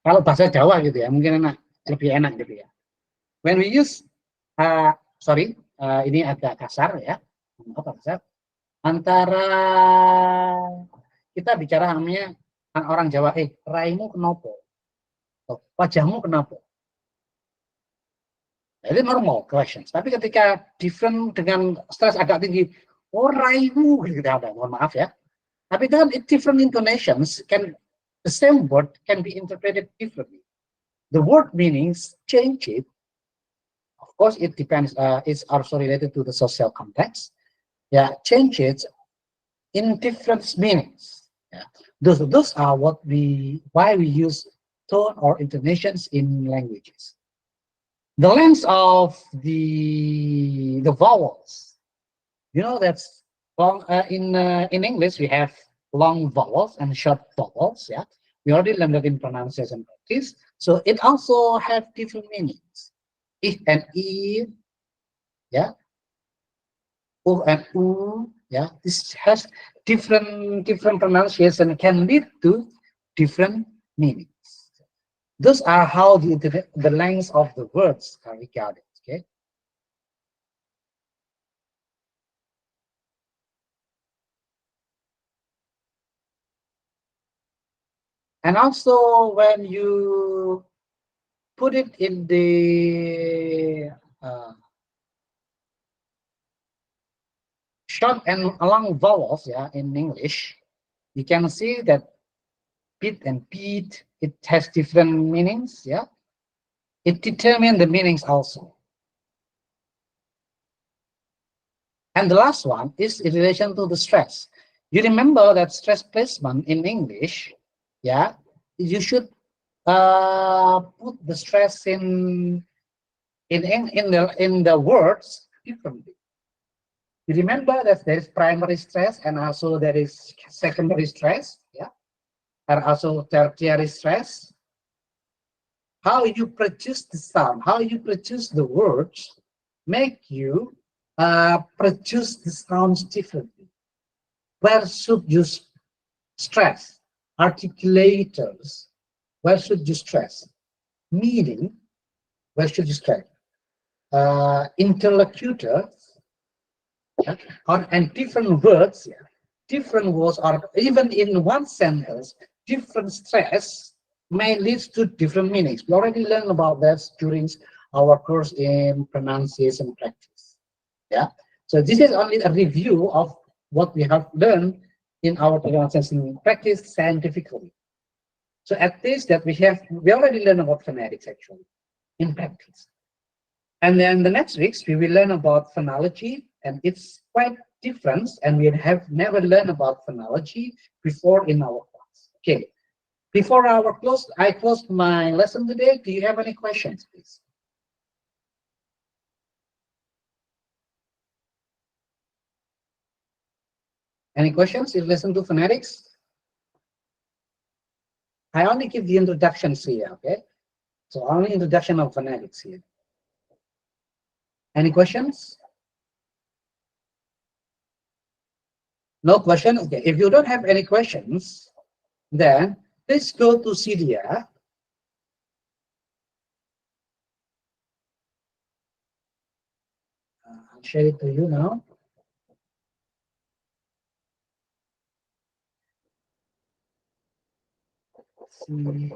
S1: kalau bahasa Jawa gitu ya, mungkin lebih enak gitu ya. When we use, sorry, ini agak kasar ya, maaf kasar. Antara kita bicara namanya orang Jawa, raimu kenapa? Wajahmu kenapa? Jadi normal questions. Tapi ketika different dengan stres agak tinggi, oh raimu, gitu ada. Mohon maaf ya. Tapi dengan different intonations, the same word can be interpreted differently. The word meanings change it. Of course, it depends. It's also related to the social context. Yeah, change it in different meanings. Yeah. Those are why we use tone or intonations in languages. The length of the vowels, you know, that's long. In English we have long vowels and short vowels. Yeah, we already learned that in pronunciation practice. So it also have different meanings. I and I, yeah, U and U, yeah. This has different pronunciation and can lead to different meanings. Those are how the length of the words are regarded. Okay. And also when you put it in the short and long vowels, yeah, in English, you can see that pit and peat, it has different meanings, yeah. It determines the meanings also. And the last one is in relation to the stress. You remember that stress placement in English, yeah, you should put the stress in the words differently. You remember that there is primary stress and also there is secondary stress, yeah, and also tertiary stress. How you produce the sound, how you produce the words, make you produce the sounds differently. Where should you stress? Articulators. Where should you stress? Meaning. Where should you stress? Interlocutors. Yeah? And different words. Yeah? Different words, or even in one sentence, different stress may lead to different meanings. We already learned about that during our course in pronunciation practice. Yeah. So this is only a review of what we have learned in our pronunciation practice scientifically. So at least that we already learned about phonetics actually in practice. And then the next weeks we will learn about phonology, and it's quite different, and we have never learned about phonology before in our class. Okay. Before I close my lesson today, do you have any questions, please? Any questions in relation to phonetics? I only give the introductions here, okay? So only introduction of phonetics here. Any questions? No question? Okay, if you don't have any questions, then let's go to Cydia. I'll share it to you now. See,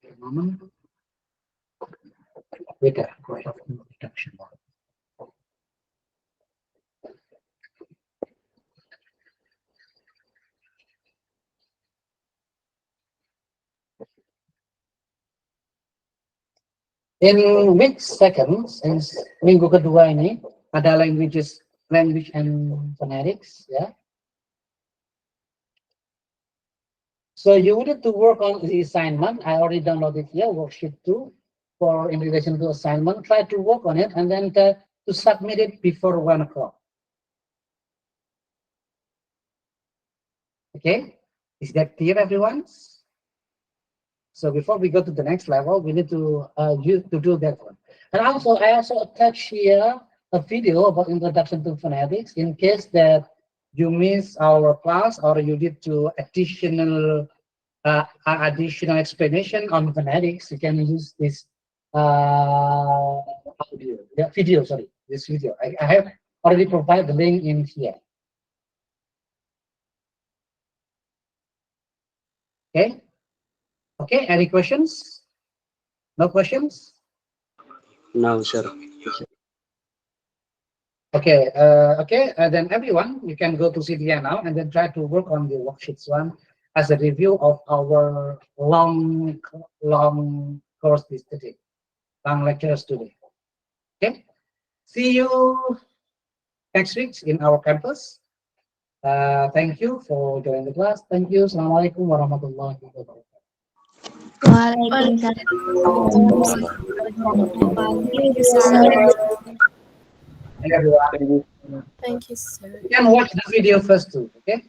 S1: a moment. Wait, go ahead. Introduction. In which seconds, minggu kedua ini ada language and phonetics, ya. So you need to work on the assignment. I already downloaded here, worksheet 2, for in relation to assignment. Try to work on it and then to submit it before 1 o'clock. Okay, is that clear, everyone? So before we go to the next level, we need to do that one. And also, I also attach here a video about introduction to phonetics in case that you miss our class or you need to additional explanation on phonetics. You can use this video. Sorry, this video. I have already provided the link in here. Okay. Okay. Any questions? No questions?
S5: No, sir.
S1: Okay. Okay. Then everyone, you can go to CDN now and then try to work on the worksheets one as a review of our long course this today, long lectures today. Okay. See you next week in our campus. Thank you for joining the class. Thank you. Assalamualaikum warahmatullahi wabarakatuh.
S3: Waalaikumsalam. Thank you, sir.
S1: Thank you, everyone.
S4: Thank you.
S3: Thank you, sir.
S1: You can watch the video first too. Okay.